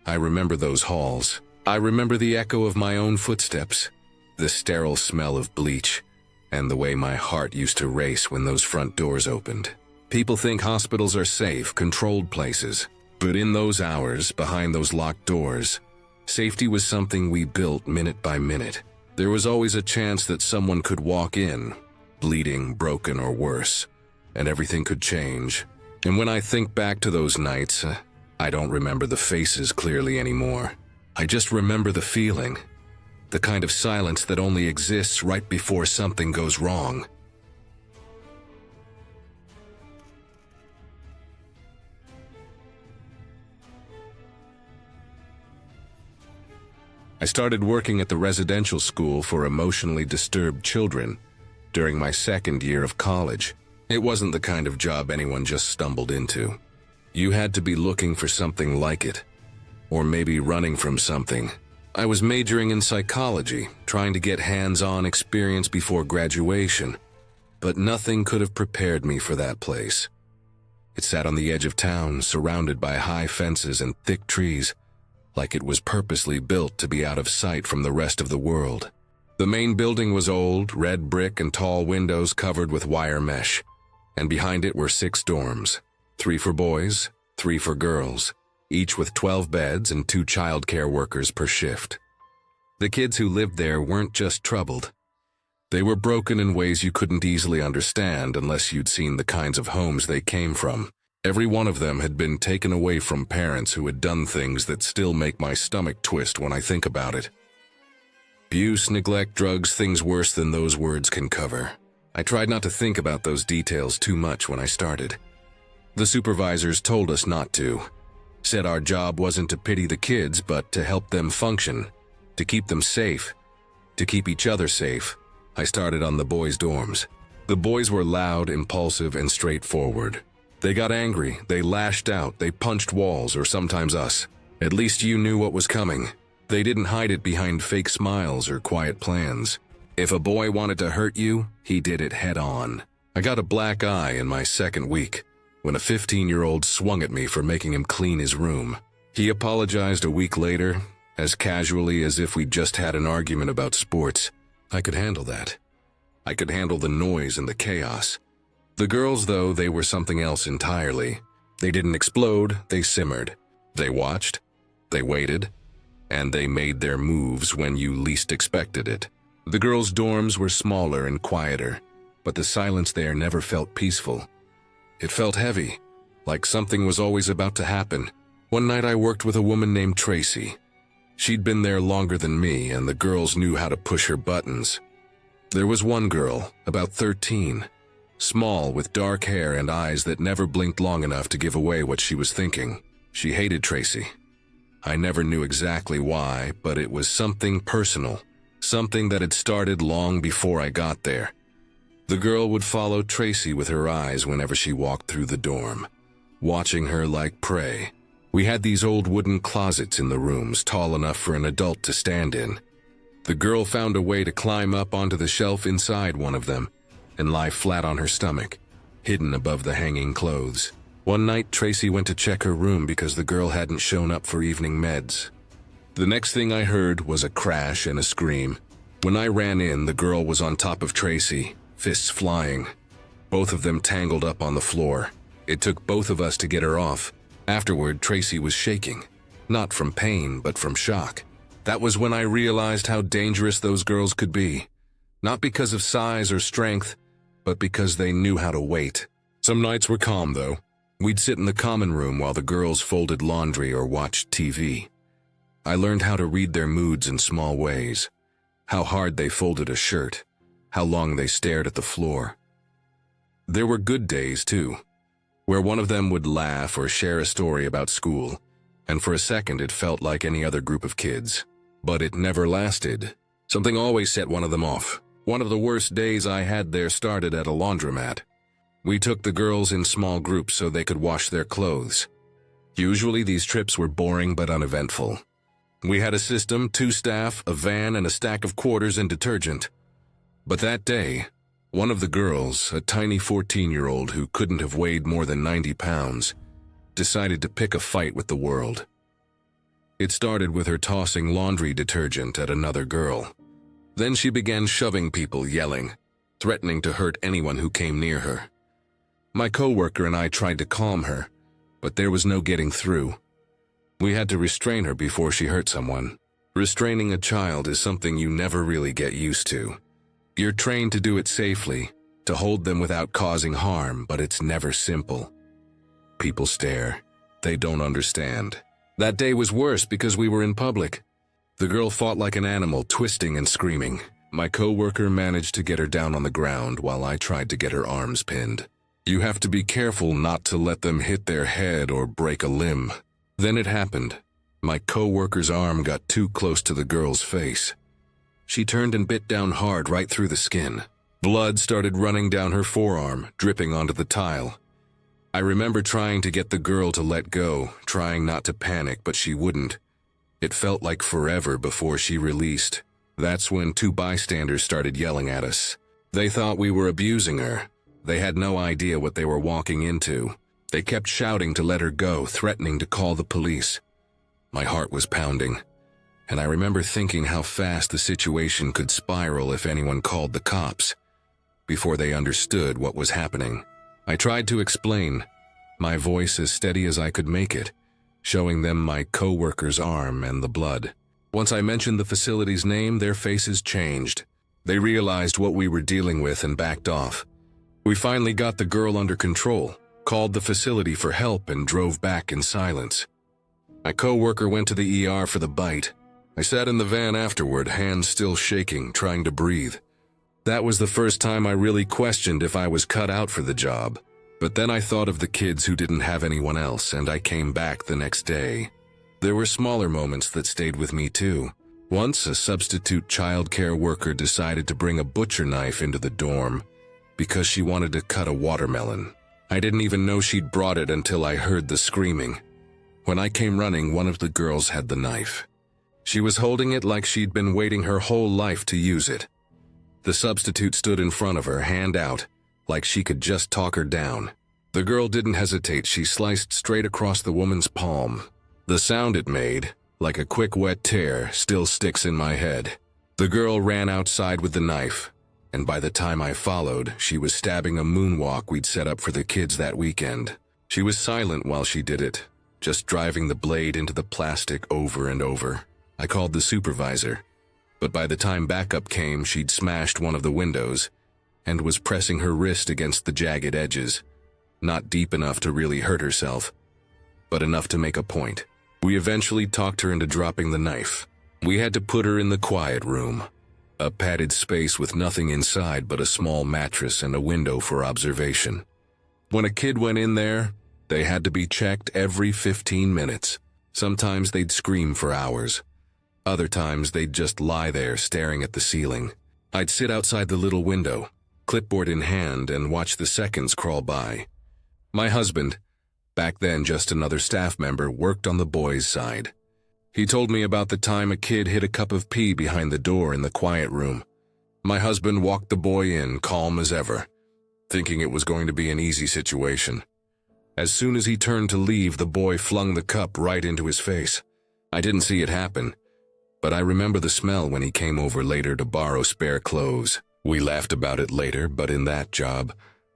I remember those halls. I remember the echo of my own footsteps, the sterile smell of bleach, and the way my heart used to race when those front doors opened. People think hospitals are safe, controlled places, but in those hours, behind those locked doors, safety was something we built minute by minute. There was always a chance that someone could walk in, bleeding, broken, or worse, and everything could change. And when I think back to those nights, I don't remember the faces clearly anymore. I just remember the feeling, the kind of silence that only exists right before something goes wrong. I started working at the residential school for emotionally disturbed children during my second year of college. It wasn't the kind of job anyone just stumbled into. You had to be looking for something like it, or maybe running from something. I was majoring in psychology, trying to get hands-on experience before graduation, but nothing could have prepared me for that place. It sat on the edge of town, surrounded by high fences and thick trees, like it was purposely built to be out of sight from the rest of the world. The main building was old, red brick and tall windows covered with wire mesh, and behind it were 6 dorms, 3 for boys, 3 for girls, each with 12 beds and 2 child care workers per shift. The kids who lived there weren't just troubled. They were broken in ways you couldn't easily understand unless you'd seen the kinds of homes they came from. Every one of them had been taken away from parents who had done things that still make my stomach twist when I think about it. Abuse, neglect, drugs, things worse than those words can cover. I tried not to think about those details too much when I started. The supervisors told us not to. Said our job wasn't to pity the kids, but to help them function, to keep them safe, to keep each other safe. I started on the boys' dorms. The boys were loud, impulsive, and straightforward. They got angry, they lashed out, they punched walls, or sometimes us. At least you knew what was coming. They didn't hide it behind fake smiles or quiet plans. If a boy wanted to hurt you, he did it head on. I got a black eye in my second week when a 15-year-old swung at me for making him clean his room. He apologized a week later, as casually as if we'd just had an argument about sports. I could handle that. I could handle the noise and the chaos. The girls, though, they were something else entirely. They didn't explode, they simmered. They watched, they waited, and they made their moves when you least expected it. The girls' dorms were smaller and quieter, but the silence there never felt peaceful. It felt heavy, like something was always about to happen. One night I worked with a woman named Tracy. She'd been there longer than me, and the girls knew how to push her buttons. There was one girl, about 13, small with dark hair and eyes that never blinked long enough to give away what she was thinking. She hated Tracy. I never knew exactly why, but it was something personal, something that had started long before I got there. The girl would follow Tracy with her eyes whenever she walked through the dorm, watching her like prey. We had these old wooden closets in the rooms, tall enough for an adult to stand in. The girl found a way to climb up onto the shelf inside one of them and lie flat on her stomach, hidden above the hanging clothes. One night, Tracy went to check her room because the girl hadn't shown up for evening meds. The next thing I heard was a crash and a scream. When I ran in, the girl was on top of Tracy, fists flying. Both of them tangled up on the floor. It took both of us to get her off. Afterward, Tracy was shaking, not from pain, but from shock. That was when I realized how dangerous those girls could be. Not because of size or strength, but because they knew how to wait. Some nights were calm, though. We'd sit in the common room while the girls folded laundry or watched TV. I learned how to read their moods in small ways. How hard they folded a shirt. How long they stared at the floor. There were good days, too, where one of them would laugh or share a story about school, and for a second it felt like any other group of kids. But it never lasted. Something always set one of them off. One of the worst days I had there started at a laundromat. We took the girls in small groups so they could wash their clothes. Usually these trips were boring but uneventful. We had a system, 2 staff, a van, and a stack of quarters and detergent. But that day, One of the girls, a tiny 14-year-old who couldn't have weighed more than 90 pounds, decided to pick a fight with the world. It started with her tossing laundry detergent at another girl. Then she began shoving people, yelling, threatening to hurt anyone who came near her. My coworker and I tried to calm her, but there was no getting through. We had to restrain her before she hurt someone. Restraining a child is something you never really get used to. You're trained to do it safely, to hold them without causing harm, but it's never simple. People stare. They don't understand. That day was worse because we were in public. The girl fought like an animal, twisting and screaming. My coworker managed to get her down on the ground while I tried to get her arms pinned. You have to be careful not to let them hit their head or break a limb. Then it happened. My coworker's arm got too close to the girl's face. She turned and bit down hard right through the skin. Blood started running down her forearm, dripping onto the tile. I remember trying to get the girl to let go, trying not to panic, but she wouldn't. It felt like forever before she released. That's when 2 bystanders started yelling at us. They thought we were abusing her. They had no idea what they were walking into. They kept shouting to let her go, threatening to call the police. My heart was pounding, and I remember thinking how fast the situation could spiral if anyone called the cops. Before they understood what was happening, I tried to explain, my voice as steady as I could make it, showing them my coworker's arm and the blood. Once I mentioned the facility's name, their faces changed. They realized what we were dealing with and backed off. We finally got the girl under control, called the facility for help, and drove back in silence. My coworker went to the ER for the bite. I sat in the van afterward, hands still shaking, trying to breathe. That was the first time I really questioned if I was cut out for the job. But then I thought of the kids who didn't have anyone else, and I came back the next day. There were smaller moments that stayed with me too. Once, a substitute childcare worker decided to bring a butcher knife into the dorm because she wanted to cut a watermelon. I didn't even know she'd brought it until I heard the screaming. When I came running, one of the girls had the knife. She was holding it like she'd been waiting her whole life to use it. The substitute stood in front of her, hand out, like she could just talk her down. The girl didn't hesitate. She sliced straight across the woman's palm. The sound it made, like a quick wet tear, still sticks in my head. The girl ran outside with the knife, and by the time I followed, she was stabbing a moonwalk we'd set up for the kids that weekend. She was silent while she did it, just driving the blade into the plastic over and over. I called the supervisor, but by the time backup came, she'd smashed one of the windows and was pressing her wrist against the jagged edges, not deep enough to really hurt herself, but enough to make a point. We eventually talked her into dropping the knife. We had to put her in the quiet room, a padded space with nothing inside but a small mattress and a window for observation. When a kid went in there, they had to be checked every 15 minutes. Sometimes they'd scream for hours. Other times they'd just lie there staring at the ceiling. I'd sit outside the little window, clipboard in hand, and watch the seconds crawl by. My husband, back then just another staff member, worked on the boys' side. He told me about the time a kid hid a cup of pee behind the door in the quiet room. My husband walked the boy in, calm as ever, thinking it was going to be an easy situation. As soon as he turned to leave, the boy flung the cup right into his face. I didn't see it happen, but I remember the smell when he came over later to borrow spare clothes. We laughed about it later, but in that job,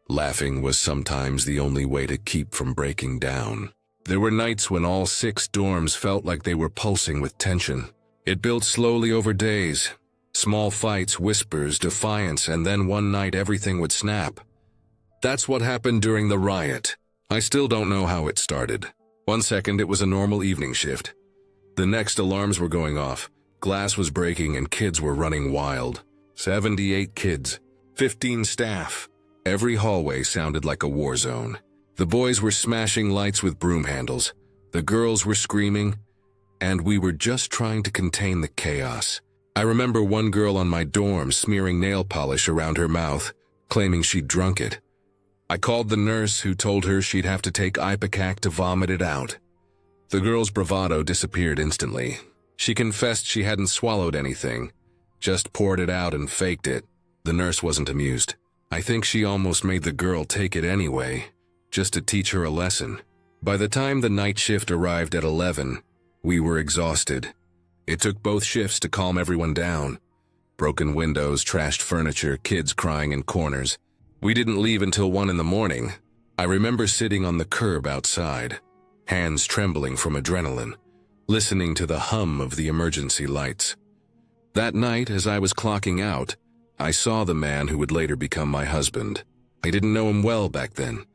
laughing was sometimes the only way to keep from breaking down. There were nights when all 6 dorms felt like they were pulsing with tension. It built slowly over days. Small fights, whispers, defiance, and then one night everything would snap. That's what happened during the riot. I still don't know how it started. One second it was a normal evening shift. The next alarms were going off. Glass was breaking and kids were running wild. 78 kids, 15 staff. Every hallway sounded like a war zone. The boys were smashing lights with broom handles. The girls were screaming, and we were just trying to contain the chaos. I remember one girl on my dorm smearing nail polish around her mouth, claiming she'd drunk it. I called the nurse, who told her she'd have to take Ipecac to vomit it out. The girl's bravado disappeared instantly. She confessed she hadn't swallowed anything, just poured it out and faked it. The nurse wasn't amused. I think she almost made the girl take it anyway, just to teach her a lesson. By the time the night shift arrived at 11, we were exhausted. It took both shifts to calm everyone down. Broken windows, trashed furniture, kids crying in corners. We didn't leave until 1 in the morning. I remember sitting on the curb outside, hands trembling from adrenaline, listening to the hum of the emergency lights. That night, as I was clocking out, I saw the man who would later become my husband. I didn't know him well back then,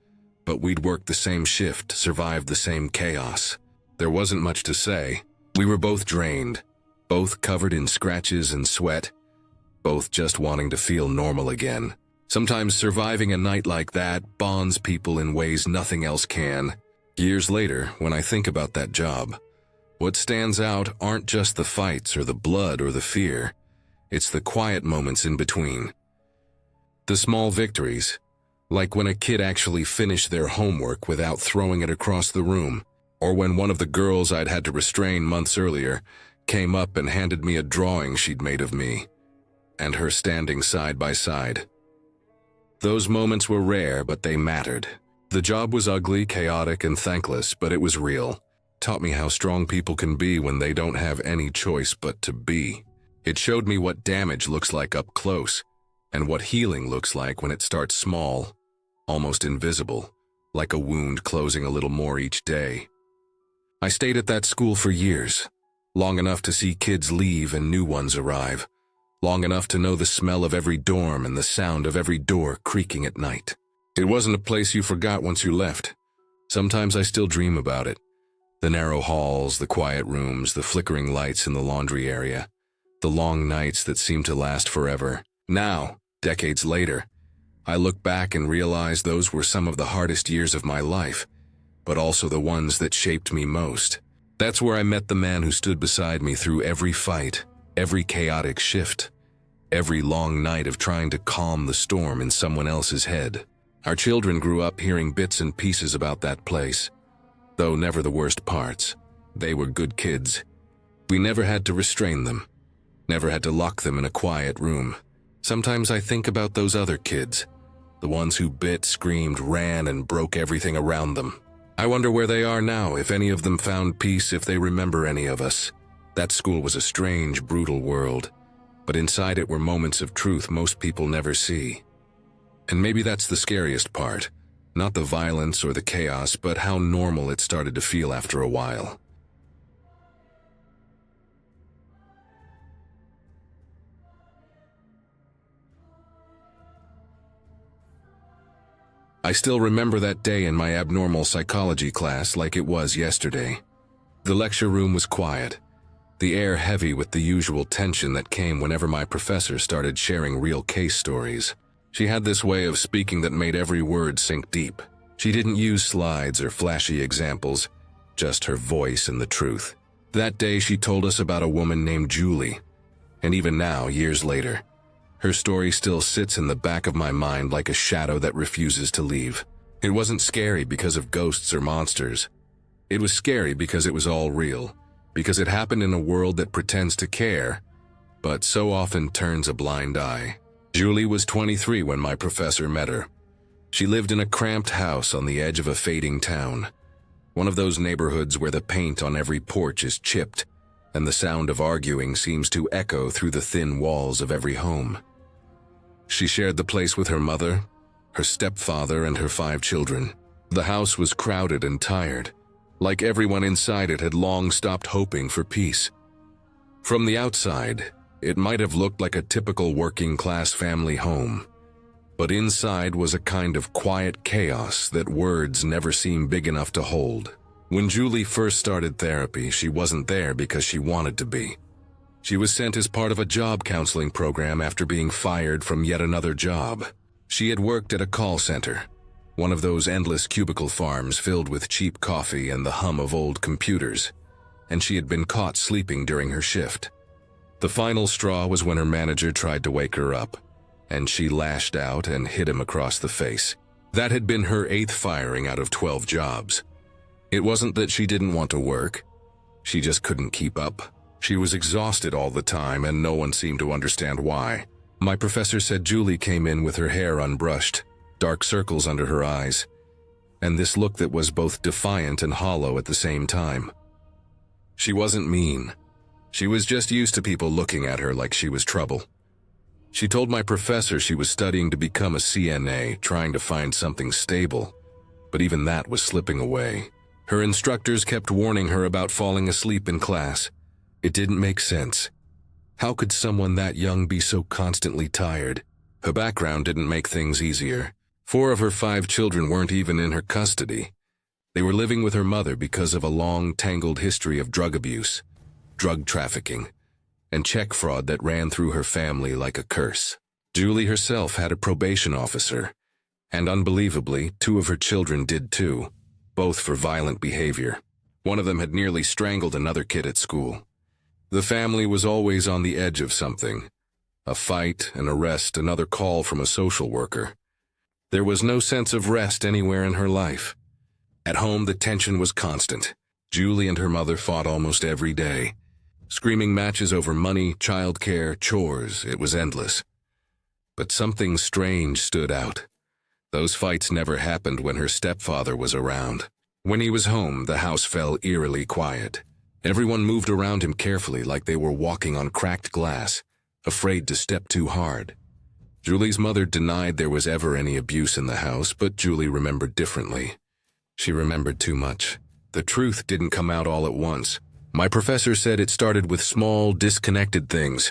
but we'd worked the same shift, survived the same chaos. There wasn't much to say. We were both drained, both covered in scratches and sweat, both just wanting to feel normal again. Sometimes surviving a night like that bonds people in ways nothing else can. Years later, when I think about that job, what stands out aren't just the fights or the blood or the fear. It's the quiet moments in between. The small victories, like when a kid actually finished their homework without throwing it across the room, or when one of the girls I'd had to restrain months earlier came up and handed me a drawing she'd made of me, and her standing side by side. Those moments were rare, but they mattered. The job was ugly, chaotic, and thankless, but it was real. Taught me how strong people can be when they don't have any choice but to be. It showed me what damage looks like up close, and what healing looks like when it starts small, almost invisible, like a wound closing a little more each day. I stayed at that school for years, long enough to see kids leave and new ones arrive, long enough to know the smell of every dorm and the sound of every door creaking at night. It wasn't a place you forgot once you left. Sometimes I still dream about it. The narrow halls, the quiet rooms, the flickering lights in the laundry area, the long nights that seem to last forever. Now, decades later, I look back and realize those were some of the hardest years of my life, but also the ones that shaped me most. That's where I met the man who stood beside me through every fight, every chaotic shift, every long night of trying to calm the storm in someone else's head. Our children grew up hearing bits and pieces about that place, though never the worst parts. They were good kids. We never had to restrain them, never had to lock them in a quiet room. Sometimes I think about those other kids, the ones who bit, screamed, ran, and broke everything around them. I wonder where they are now, if any of them found peace, if they remember any of us. That school was a strange, brutal world, but inside it were moments of truth most people never see. And maybe that's the scariest part, not the violence or the chaos, but how normal it started to feel after a while. I still remember that day in my abnormal psychology class like it was yesterday. The lecture room was quiet, the air heavy with the usual tension that came whenever my professor started sharing real case stories. She had this way of speaking that made every word sink deep. She didn't use slides or flashy examples, just her voice and the truth. That day she told us about a woman named Julie, and even now, years later, her story still sits in the back of my mind like a shadow that refuses to leave. It wasn't scary because of ghosts or monsters. It was scary because it was all real, because it happened in a world that pretends to care, but so often turns a blind eye. Julie was 23 when my professor met her. She lived in a cramped house on the edge of a fading town, one of those neighborhoods where the paint on every porch is chipped, and the sound of arguing seems to echo through the thin walls of every home. She shared the place with her mother, her stepfather, and her 5 children. The house was crowded and tired, like everyone inside it had long stopped hoping for peace. From the outside, it might have looked like a typical working-class family home, but inside was a kind of quiet chaos that words never seem big enough to hold. When Julie first started therapy, she wasn't there because she wanted to be. She was sent as part of a job counseling program after being fired from yet another job. She had worked at a call center, one of those endless cubicle farms filled with cheap coffee and the hum of old computers, and she had been caught sleeping during her shift. The final straw was when her manager tried to wake her up, and she lashed out and hit him across the face. That had been her 8th firing out of 12 jobs. It wasn't that she didn't want to work. She just couldn't keep up. She was exhausted all the time, and no one seemed to understand why. My professor said Julie came in with her hair unbrushed, dark circles under her eyes, and this look that was both defiant and hollow at the same time. She wasn't mean. She was just used to people looking at her like she was trouble. She told my professor she was studying to become a CNA, trying to find something stable, but even that was slipping away. Her instructors kept warning her about falling asleep in class. It didn't make sense. How could someone that young be so constantly tired? Her background didn't make things easier. 4 of her 5 children weren't even in her custody. They were living with her mother because of a long, tangled history of drug abuse, drug trafficking, and check fraud that ran through her family like a curse. Julie herself had a probation officer, and unbelievably, 2 of her children did too, both for violent behavior. One of them had nearly strangled another kid at school. The family was always on the edge of something. A fight, an arrest, another call from a social worker. There was no sense of rest anywhere in her life. At home, the tension was constant. Julie and her mother fought almost every day. Screaming matches over money, childcare, chores, it was endless. But something strange stood out. Those fights never happened when her stepfather was around. When he was home, the house fell eerily quiet. Everyone moved around him carefully like they were walking on cracked glass, afraid to step too hard. Julie's mother denied there was ever any abuse in the house, but Julie remembered differently. She remembered too much. The truth didn't come out all at once. My professor said it started with small, disconnected things.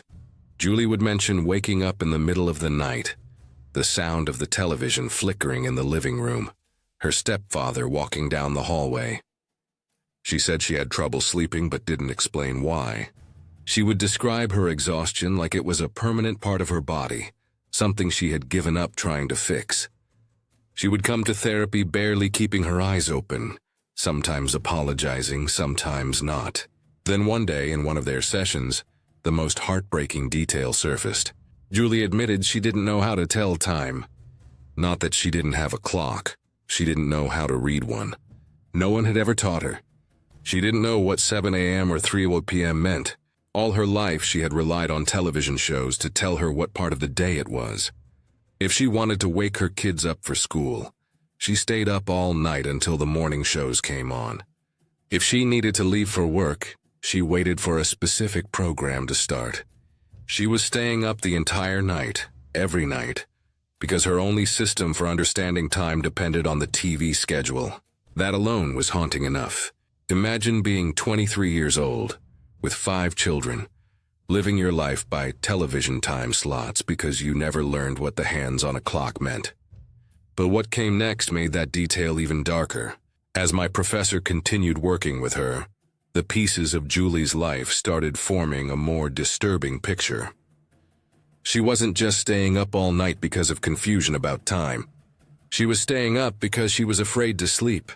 Julie would mention waking up in the middle of the night, the sound of the television flickering in the living room, her stepfather walking down the hallway. She said she had trouble sleeping but didn't explain why. She would describe her exhaustion like it was a permanent part of her body, something she had given up trying to fix. She would come to therapy barely keeping her eyes open, sometimes apologizing, sometimes not. Then one day in one of their sessions, the most heartbreaking detail surfaced. Julie admitted she didn't know how to tell time. Not that she didn't have a clock. She didn't know how to read one. No one had ever taught her. She didn't know what 7 a.m. or 3 p.m. meant. All her life she had relied on television shows to tell her what part of the day it was. If she wanted to wake her kids up for school, she stayed up all night until the morning shows came on. If she needed to leave for work, she waited for a specific program to start. She was staying up the entire night, every night, because her only system for understanding time depended on the TV schedule. That alone was haunting enough. Imagine being 23 years old, with 5 children, living your life by television time slots because you never learned what the hands on a clock meant. But what came next made that detail even darker. As my professor continued working with her, the pieces of Julie's life started forming a more disturbing picture. She wasn't just staying up all night because of confusion about time. She was staying up because she was afraid to sleep.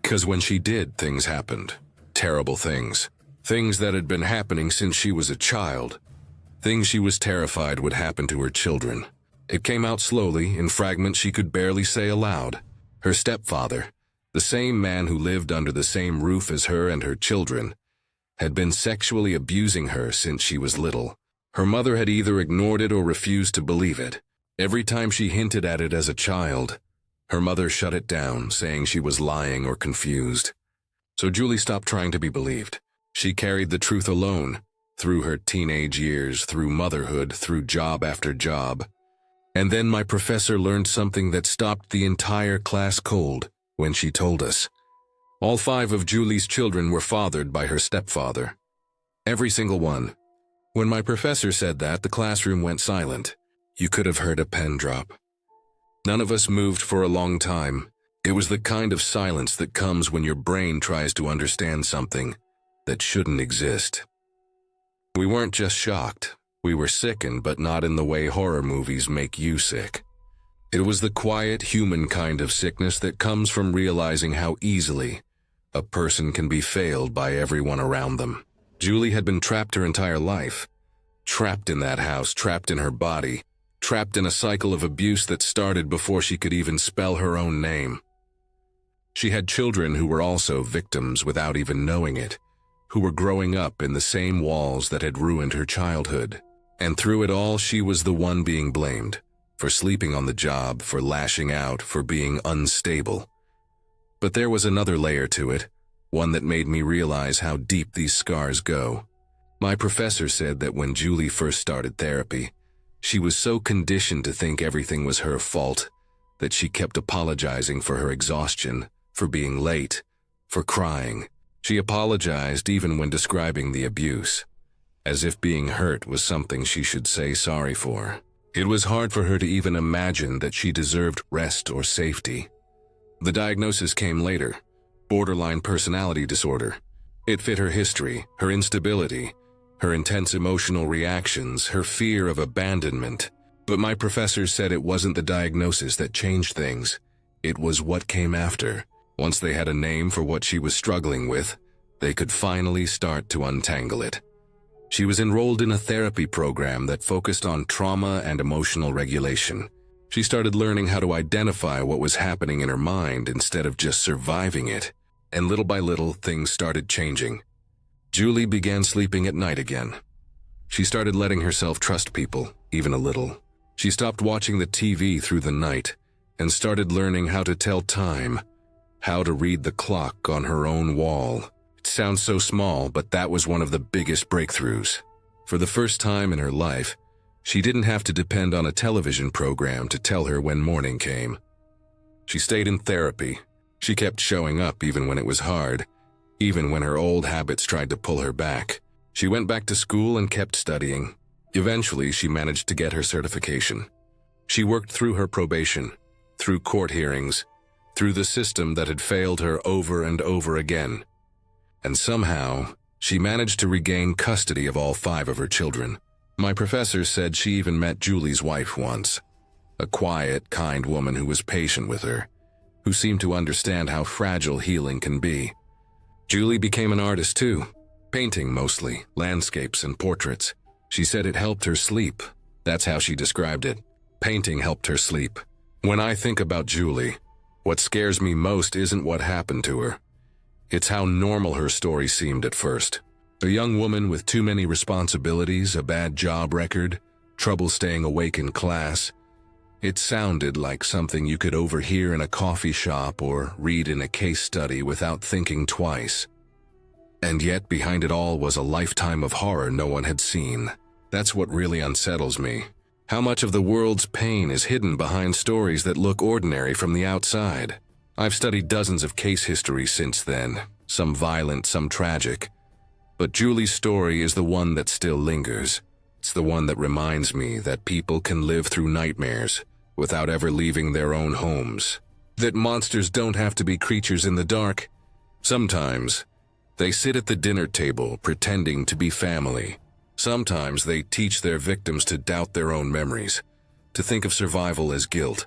Because when she did, things happened. Terrible things. Things that had been happening since she was a child. Things she was terrified would happen to her children. It came out slowly, in fragments she could barely say aloud. Her stepfather, the same man who lived under the same roof as her and her children, had been sexually abusing her since she was little. Her mother had either ignored it or refused to believe it. Every time she hinted at it as a child, her mother shut it down, saying she was lying or confused. So Julie stopped trying to be believed. She carried the truth alone, through her teenage years, through motherhood, through job after job. And then my professor learned something that stopped the entire class cold when she told us. All 5 of Julie's children were fathered by her stepfather. Every single one. When my professor said that, the classroom went silent. You could have heard a pen drop. None of us moved for a long time. It was the kind of silence that comes when your brain tries to understand something that shouldn't exist. We weren't just shocked. We were sickened, but not in the way horror movies make you sick. It was the quiet, human kind of sickness that comes from realizing how easily a person can be failed by everyone around them. Julie had been trapped her entire life. Trapped in that house, trapped in her body, trapped in a cycle of abuse that started before she could even spell her own name. She had children who were also victims without even knowing it, who were growing up in the same walls that had ruined her childhood. And through it all, she was the one being blamed, for sleeping on the job, for lashing out, for being unstable. But there was another layer to it, one that made me realize how deep these scars go. My professor said that when Julie first started therapy, she was so conditioned to think everything was her fault that she kept apologizing for her exhaustion, for being late, for crying. She apologized even when describing the abuse, as if being hurt was something she should say sorry for. It was hard for her to even imagine that she deserved rest or safety. The diagnosis came later: borderline personality disorder. It fit her history, her instability, her intense emotional reactions, her fear of abandonment. But my professor said it wasn't the diagnosis that changed things. It was what came after. Once they had a name for what she was struggling with, they could finally start to untangle it. She was enrolled in a therapy program that focused on trauma and emotional regulation. She started learning how to identify what was happening in her mind instead of just surviving it. And little by little, things started changing. Julie began sleeping at night again. She started letting herself trust people, even a little. She stopped watching the TV through the night and started learning how to tell time, how to read the clock on her own wall. It sounds so small, but that was one of the biggest breakthroughs. For the first time in her life, she didn't have to depend on a television program to tell her when morning came. She stayed in therapy. She kept showing up even when it was hard, even when her old habits tried to pull her back. She went back to school and kept studying. Eventually, she managed to get her certification. She worked through her probation, through court hearings, through the system that had failed her over and over again. And somehow, she managed to regain custody of all 5 of her children. My professor said she even met Julie's wife once, a quiet, kind woman who was patient with her, who seemed to understand how fragile healing can be. Julie became an artist too, painting mostly, landscapes and portraits. She said it helped her sleep. That's how she described it. Painting helped her sleep. When I think about Julie, what scares me most isn't what happened to her. It's how normal her story seemed at first. A young woman with too many responsibilities, a bad job record, trouble staying awake in class. It sounded like something you could overhear in a coffee shop or read in a case study without thinking twice. And yet, behind it all was a lifetime of horror no one had seen. That's what really unsettles me. How much of the world's pain is hidden behind stories that look ordinary from the outside. I've studied dozens of case histories since then, some violent, some tragic. But Julie's story is the one that still lingers. It's the one that reminds me that people can live through nightmares without ever leaving their own homes. That monsters don't have to be creatures in the dark. Sometimes, they sit at the dinner table pretending to be family. Sometimes they teach their victims to doubt their own memories, to think of survival as guilt.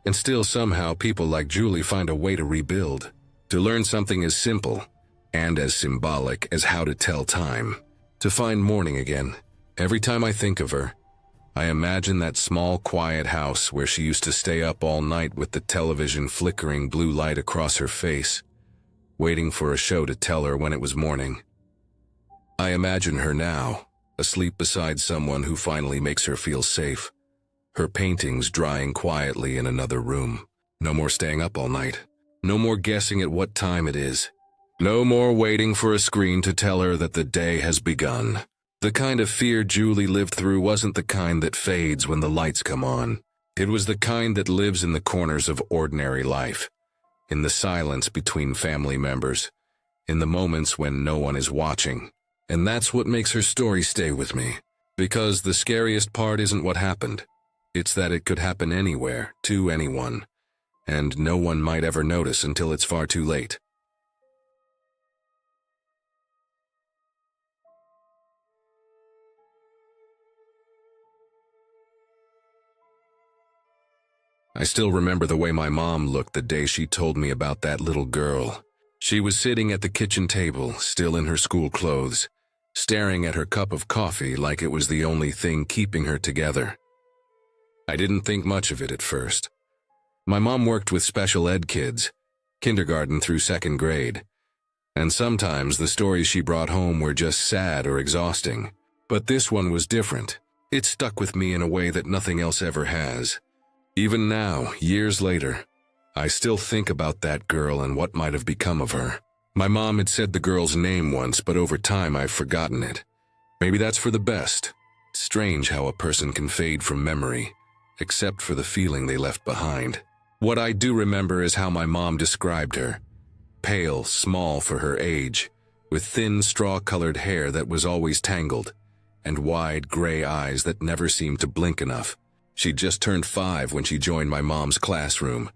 And still somehow people like Julie find a way to rebuild, to learn something as simple and as symbolic as how to tell time, to find morning again. Every time I think of her, I imagine that small, quiet house where she used to stay up all night with the television flickering blue light across her face, waiting for a show to tell her when it was morning. I imagine her now, asleep beside someone who finally makes her feel safe, her paintings drying quietly in another room. No more staying up all night. No more guessing at what time it is. No more waiting for a screen to tell her that the day has begun. The kind of fear Julie lived through wasn't the kind that fades when the lights come on. It was the kind that lives in the corners of ordinary life, in the silence between family members, in the moments when no one is watching. And that's what makes her story stay with me. Because the scariest part isn't what happened. It's that it could happen anywhere, to anyone, and no one might ever notice until it's far too late. I still remember the way my mom looked the day she told me about that little girl. She was sitting at the kitchen table, still in her school clothes, staring at her cup of coffee like it was the only thing keeping her together. I didn't think much of it at first. My mom worked with special ed kids, kindergarten through 2nd grade, and sometimes the stories she brought home were just sad or exhausting. But this one was different. It stuck with me in a way that nothing else ever has. Even now, years later, I still think about that girl and what might have become of her. My mom had said the girl's name once, but over time I've forgotten it. Maybe that's for the best. It's strange how a person can fade from memory, except for the feeling they left behind. What I do remember is how my mom described her. Pale, small for her age, with thin straw-colored hair that was always tangled, and wide gray eyes that never seemed to blink enough. She'd just turned 5 when she joined my mom's classroom,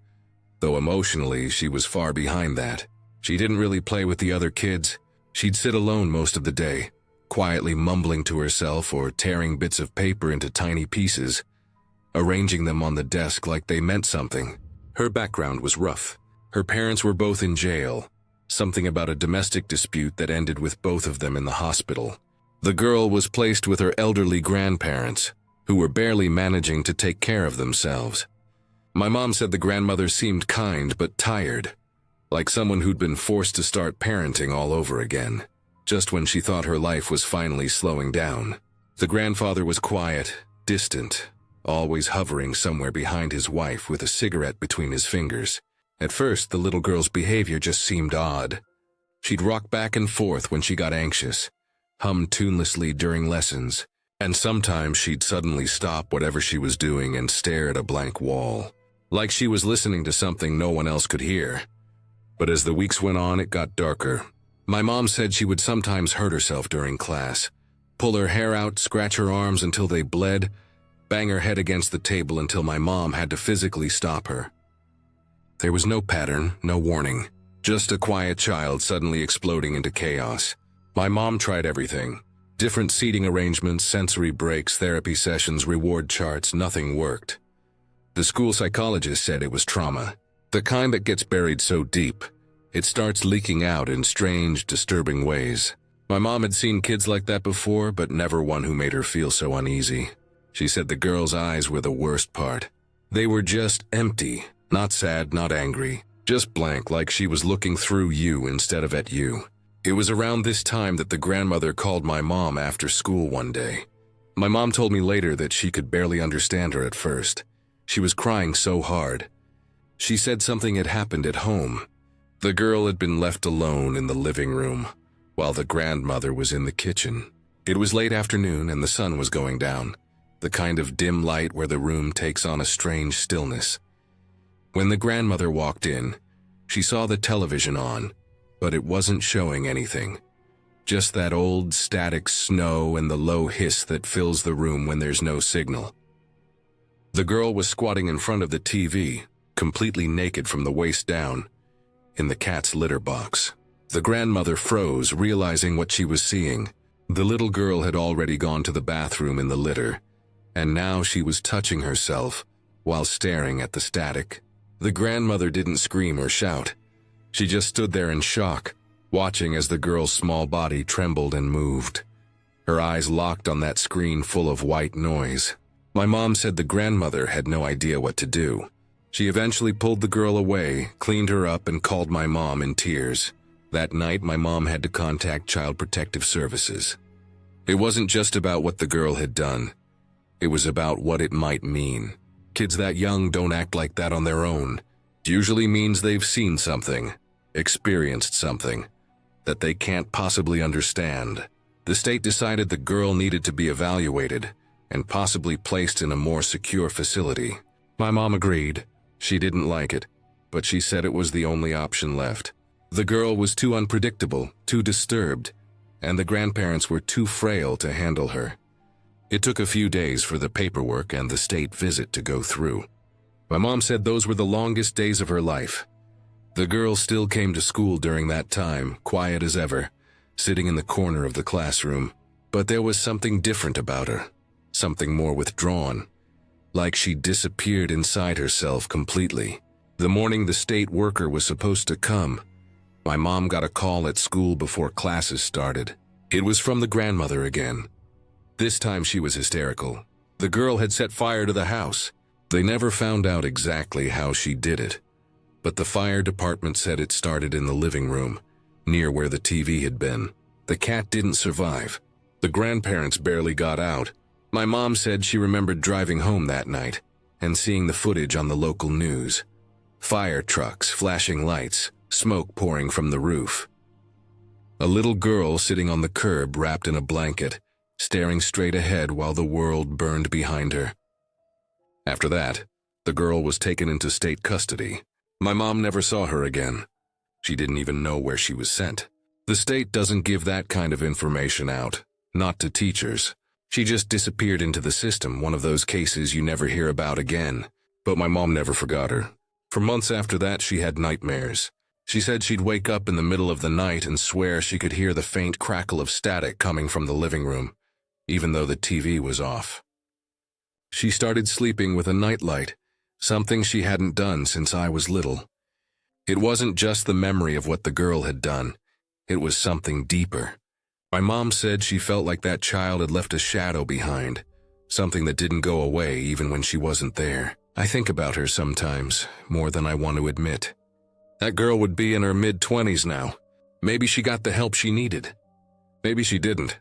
though emotionally she was far behind that. She didn't really play with the other kids. She'd sit alone most of the day, quietly mumbling to herself or tearing bits of paper into tiny pieces, arranging them on the desk like they meant something. Her background was rough. Her parents were both in jail, something about a domestic dispute that ended with both of them in the hospital. The girl was placed with her elderly grandparents, who were barely managing to take care of themselves. My mom said the grandmother seemed kind but tired, like someone who'd been forced to start parenting all over again, just when she thought her life was finally slowing down. The grandfather was quiet, distant, always hovering somewhere behind his wife with a cigarette between his fingers. At first, the little girl's behavior just seemed odd. She'd rock back and forth when she got anxious, hum tunelessly during lessons, and sometimes she'd suddenly stop whatever she was doing and stare at a blank wall, like she was listening to something no one else could hear. But as the weeks went on, it got darker. My mom said she would sometimes hurt herself during class, pull her hair out, scratch her arms until they bled, bang her head against the table until my mom had to physically stop her. There was no pattern, no warning, just a quiet child suddenly exploding into chaos. My mom tried everything. Different seating arrangements, sensory breaks, therapy sessions, reward charts, nothing worked. The school psychologist said it was trauma, the kind that gets buried so deep, it starts leaking out in strange, disturbing ways. My mom had seen kids like that before, but never one who made her feel so uneasy. She said the girl's eyes were the worst part. They were just empty. Not sad, not angry, just blank, like she was looking through you instead of at you. It was around this time that the grandmother called my mom after school one day. My mom told me later that she could barely understand her at first. She was crying so hard. She said something had happened at home. The girl had been left alone in the living room, while the grandmother was in the kitchen. It was late afternoon and the sun was going down, the kind of dim light where the room takes on a strange stillness. When the grandmother walked in, she saw the television on, but it wasn't showing anything. Just that old static snow and the low hiss that fills the room when there's no signal. The girl was squatting in front of the TV, completely naked from the waist down, in the cat's litter box. The grandmother froze, realizing what she was seeing. The little girl had already gone to the bathroom in the litter, and now she was touching herself while staring at the static. The grandmother didn't scream or shout. She just stood there in shock, watching as the girl's small body trembled and moved. Her eyes locked on that screen full of white noise. My mom said the grandmother had no idea what to do. She eventually pulled the girl away, cleaned her up, and called my mom in tears. That night, my mom had to contact Child Protective Services. It wasn't just about what the girl had done. It was about what it might mean. Kids that young don't act like that on their own. It usually means they've seen something, experienced something, that they can't possibly understand. The state decided the girl needed to be evaluated and possibly placed in a more secure facility. My mom agreed. She didn't like it, but she said it was the only option left. The girl was too unpredictable, too disturbed, and the grandparents were too frail to handle her. It took a few days for the paperwork and the state visit to go through. My mom said those were the longest days of her life. The girl still came to school during that time, quiet as ever, sitting in the corner of the classroom. But there was something different about her, something more withdrawn, like she disappeared inside herself completely. The morning the state worker was supposed to come, my mom got a call at school before classes started. It was from the grandmother again. This time she was hysterical. The girl had set fire to the house. They never found out exactly how she did it, but the fire department said it started in the living room, near where the TV had been. The cat didn't survive. The grandparents barely got out, My mom said she remembered driving home that night and seeing the footage on the local news. Fire trucks, flashing lights, smoke pouring from the roof. A little girl sitting on the curb wrapped in a blanket, staring straight ahead while the world burned behind her. After that, the girl was taken into state custody. My mom never saw her again. She didn't even know where she was sent. The state doesn't give that kind of information out, not to teachers. She just disappeared into the system, one of those cases you never hear about again. But my mom never forgot her. For months after that, she had nightmares. She said she'd wake up in the middle of the night and swear she could hear the faint crackle of static coming from the living room, even though the TV was off. She started sleeping with a nightlight, something she hadn't done since I was little. It wasn't just the memory of what the girl had done. It was something deeper. My mom said she felt like that child had left a shadow behind, something that didn't go away even when she wasn't there. I think about her sometimes, more than I want to admit. That girl would be in her mid-20s now. Maybe she got the help she needed. Maybe she didn't.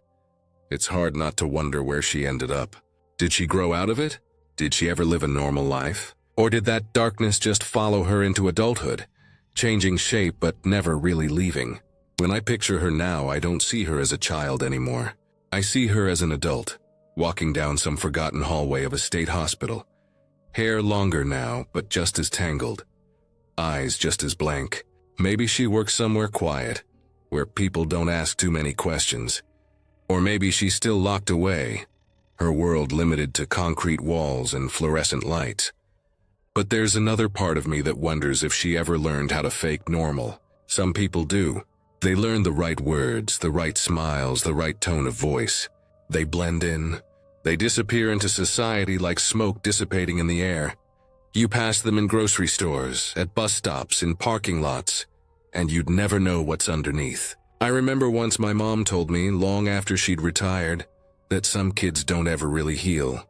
It's hard not to wonder where she ended up. Did she grow out of it? Did she ever live a normal life? Or did that darkness just follow her into adulthood, changing shape but never really leaving? When I picture her now, I don't see her as a child anymore. I see her as an adult, walking down some forgotten hallway of a state hospital. Hair longer now, but just as tangled. Eyes just as blank. Maybe she works somewhere quiet, where people don't ask too many questions. Or maybe she's still locked away, her world limited to concrete walls and fluorescent lights. But there's another part of me that wonders if she ever learned how to fake normal. Some people do. They learn the right words, the right smiles, the right tone of voice. They blend in. They disappear into society like smoke dissipating in the air. You pass them in grocery stores, at bus stops, in parking lots, and you'd never know what's underneath. I remember once my mom told me, long after she'd retired, that some kids don't ever really heal.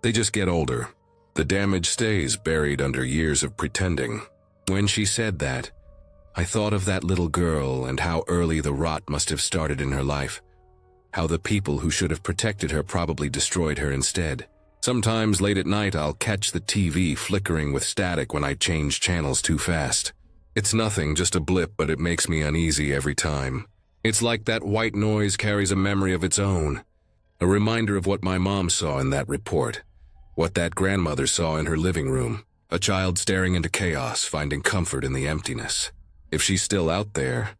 They just get older. The damage stays buried under years of pretending. When she said that, I thought of that little girl and how early the rot must have started in her life. How the people who should have protected her probably destroyed her instead. Sometimes late at night I'll catch the TV flickering with static when I change channels too fast. It's nothing, just a blip, but it makes me uneasy every time. It's like that white noise carries a memory of its own. A reminder of what my mom saw in that report. What that grandmother saw in her living room. A child staring into chaos, finding comfort in the emptiness. If she's still out there,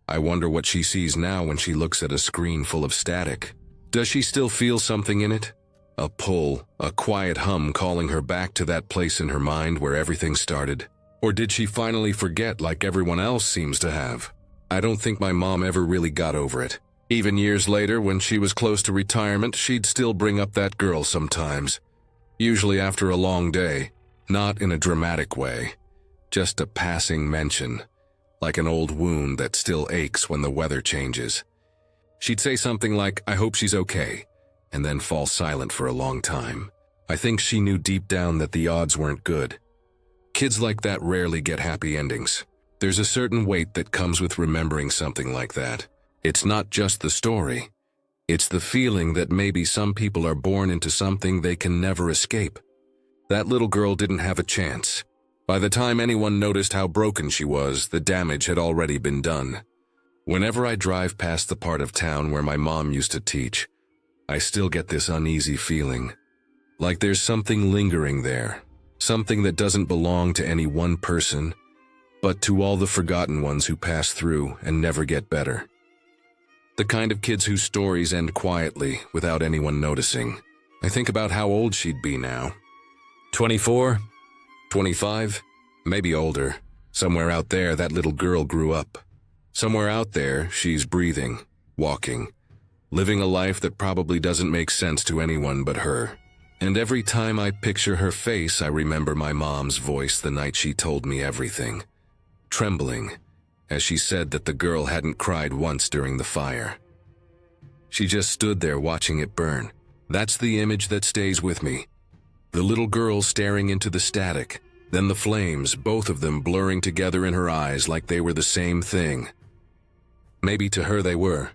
I wonder what she sees now when she looks at a screen full of static. Does she still feel something in it? A pull, a quiet hum calling her back to that place in her mind where everything started? Or did she finally forget like everyone else seems to have? I don't think my mom ever really got over it. Even years later, when she was close to retirement, she'd still bring up that girl sometimes. Usually after a long day, not in a dramatic way. Just a passing mention, like an old wound that still aches when the weather changes. She'd say something like, "I hope she's okay," and then fall silent for a long time. I think she knew deep down that the odds weren't good. Kids like that rarely get happy endings. There's a certain weight that comes with remembering something like that. It's not just the story. It's the feeling that maybe some people are born into something they can never escape. That little girl didn't have a chance. By the time anyone noticed how broken she was, the damage had already been done. Whenever I drive past the part of town where my mom used to teach, I still get this uneasy feeling. Like there's something lingering there. Something that doesn't belong to any one person, but to all the forgotten ones who pass through and never get better. The kind of kids whose stories end quietly, without anyone noticing. I think about how old she'd be now. 24? 25? Maybe older. Somewhere out there, that little girl grew up. Somewhere out there, she's breathing, walking, living a life that probably doesn't make sense to anyone but her. And every time I picture her face, I remember my mom's voice the night she told me everything. Trembling, as she said that the girl hadn't cried once during the fire. She just stood there watching it burn. That's the image that stays with me. The little girl staring into the static, then the flames, both of them blurring together in her eyes like they were the same thing. Maybe to her they were.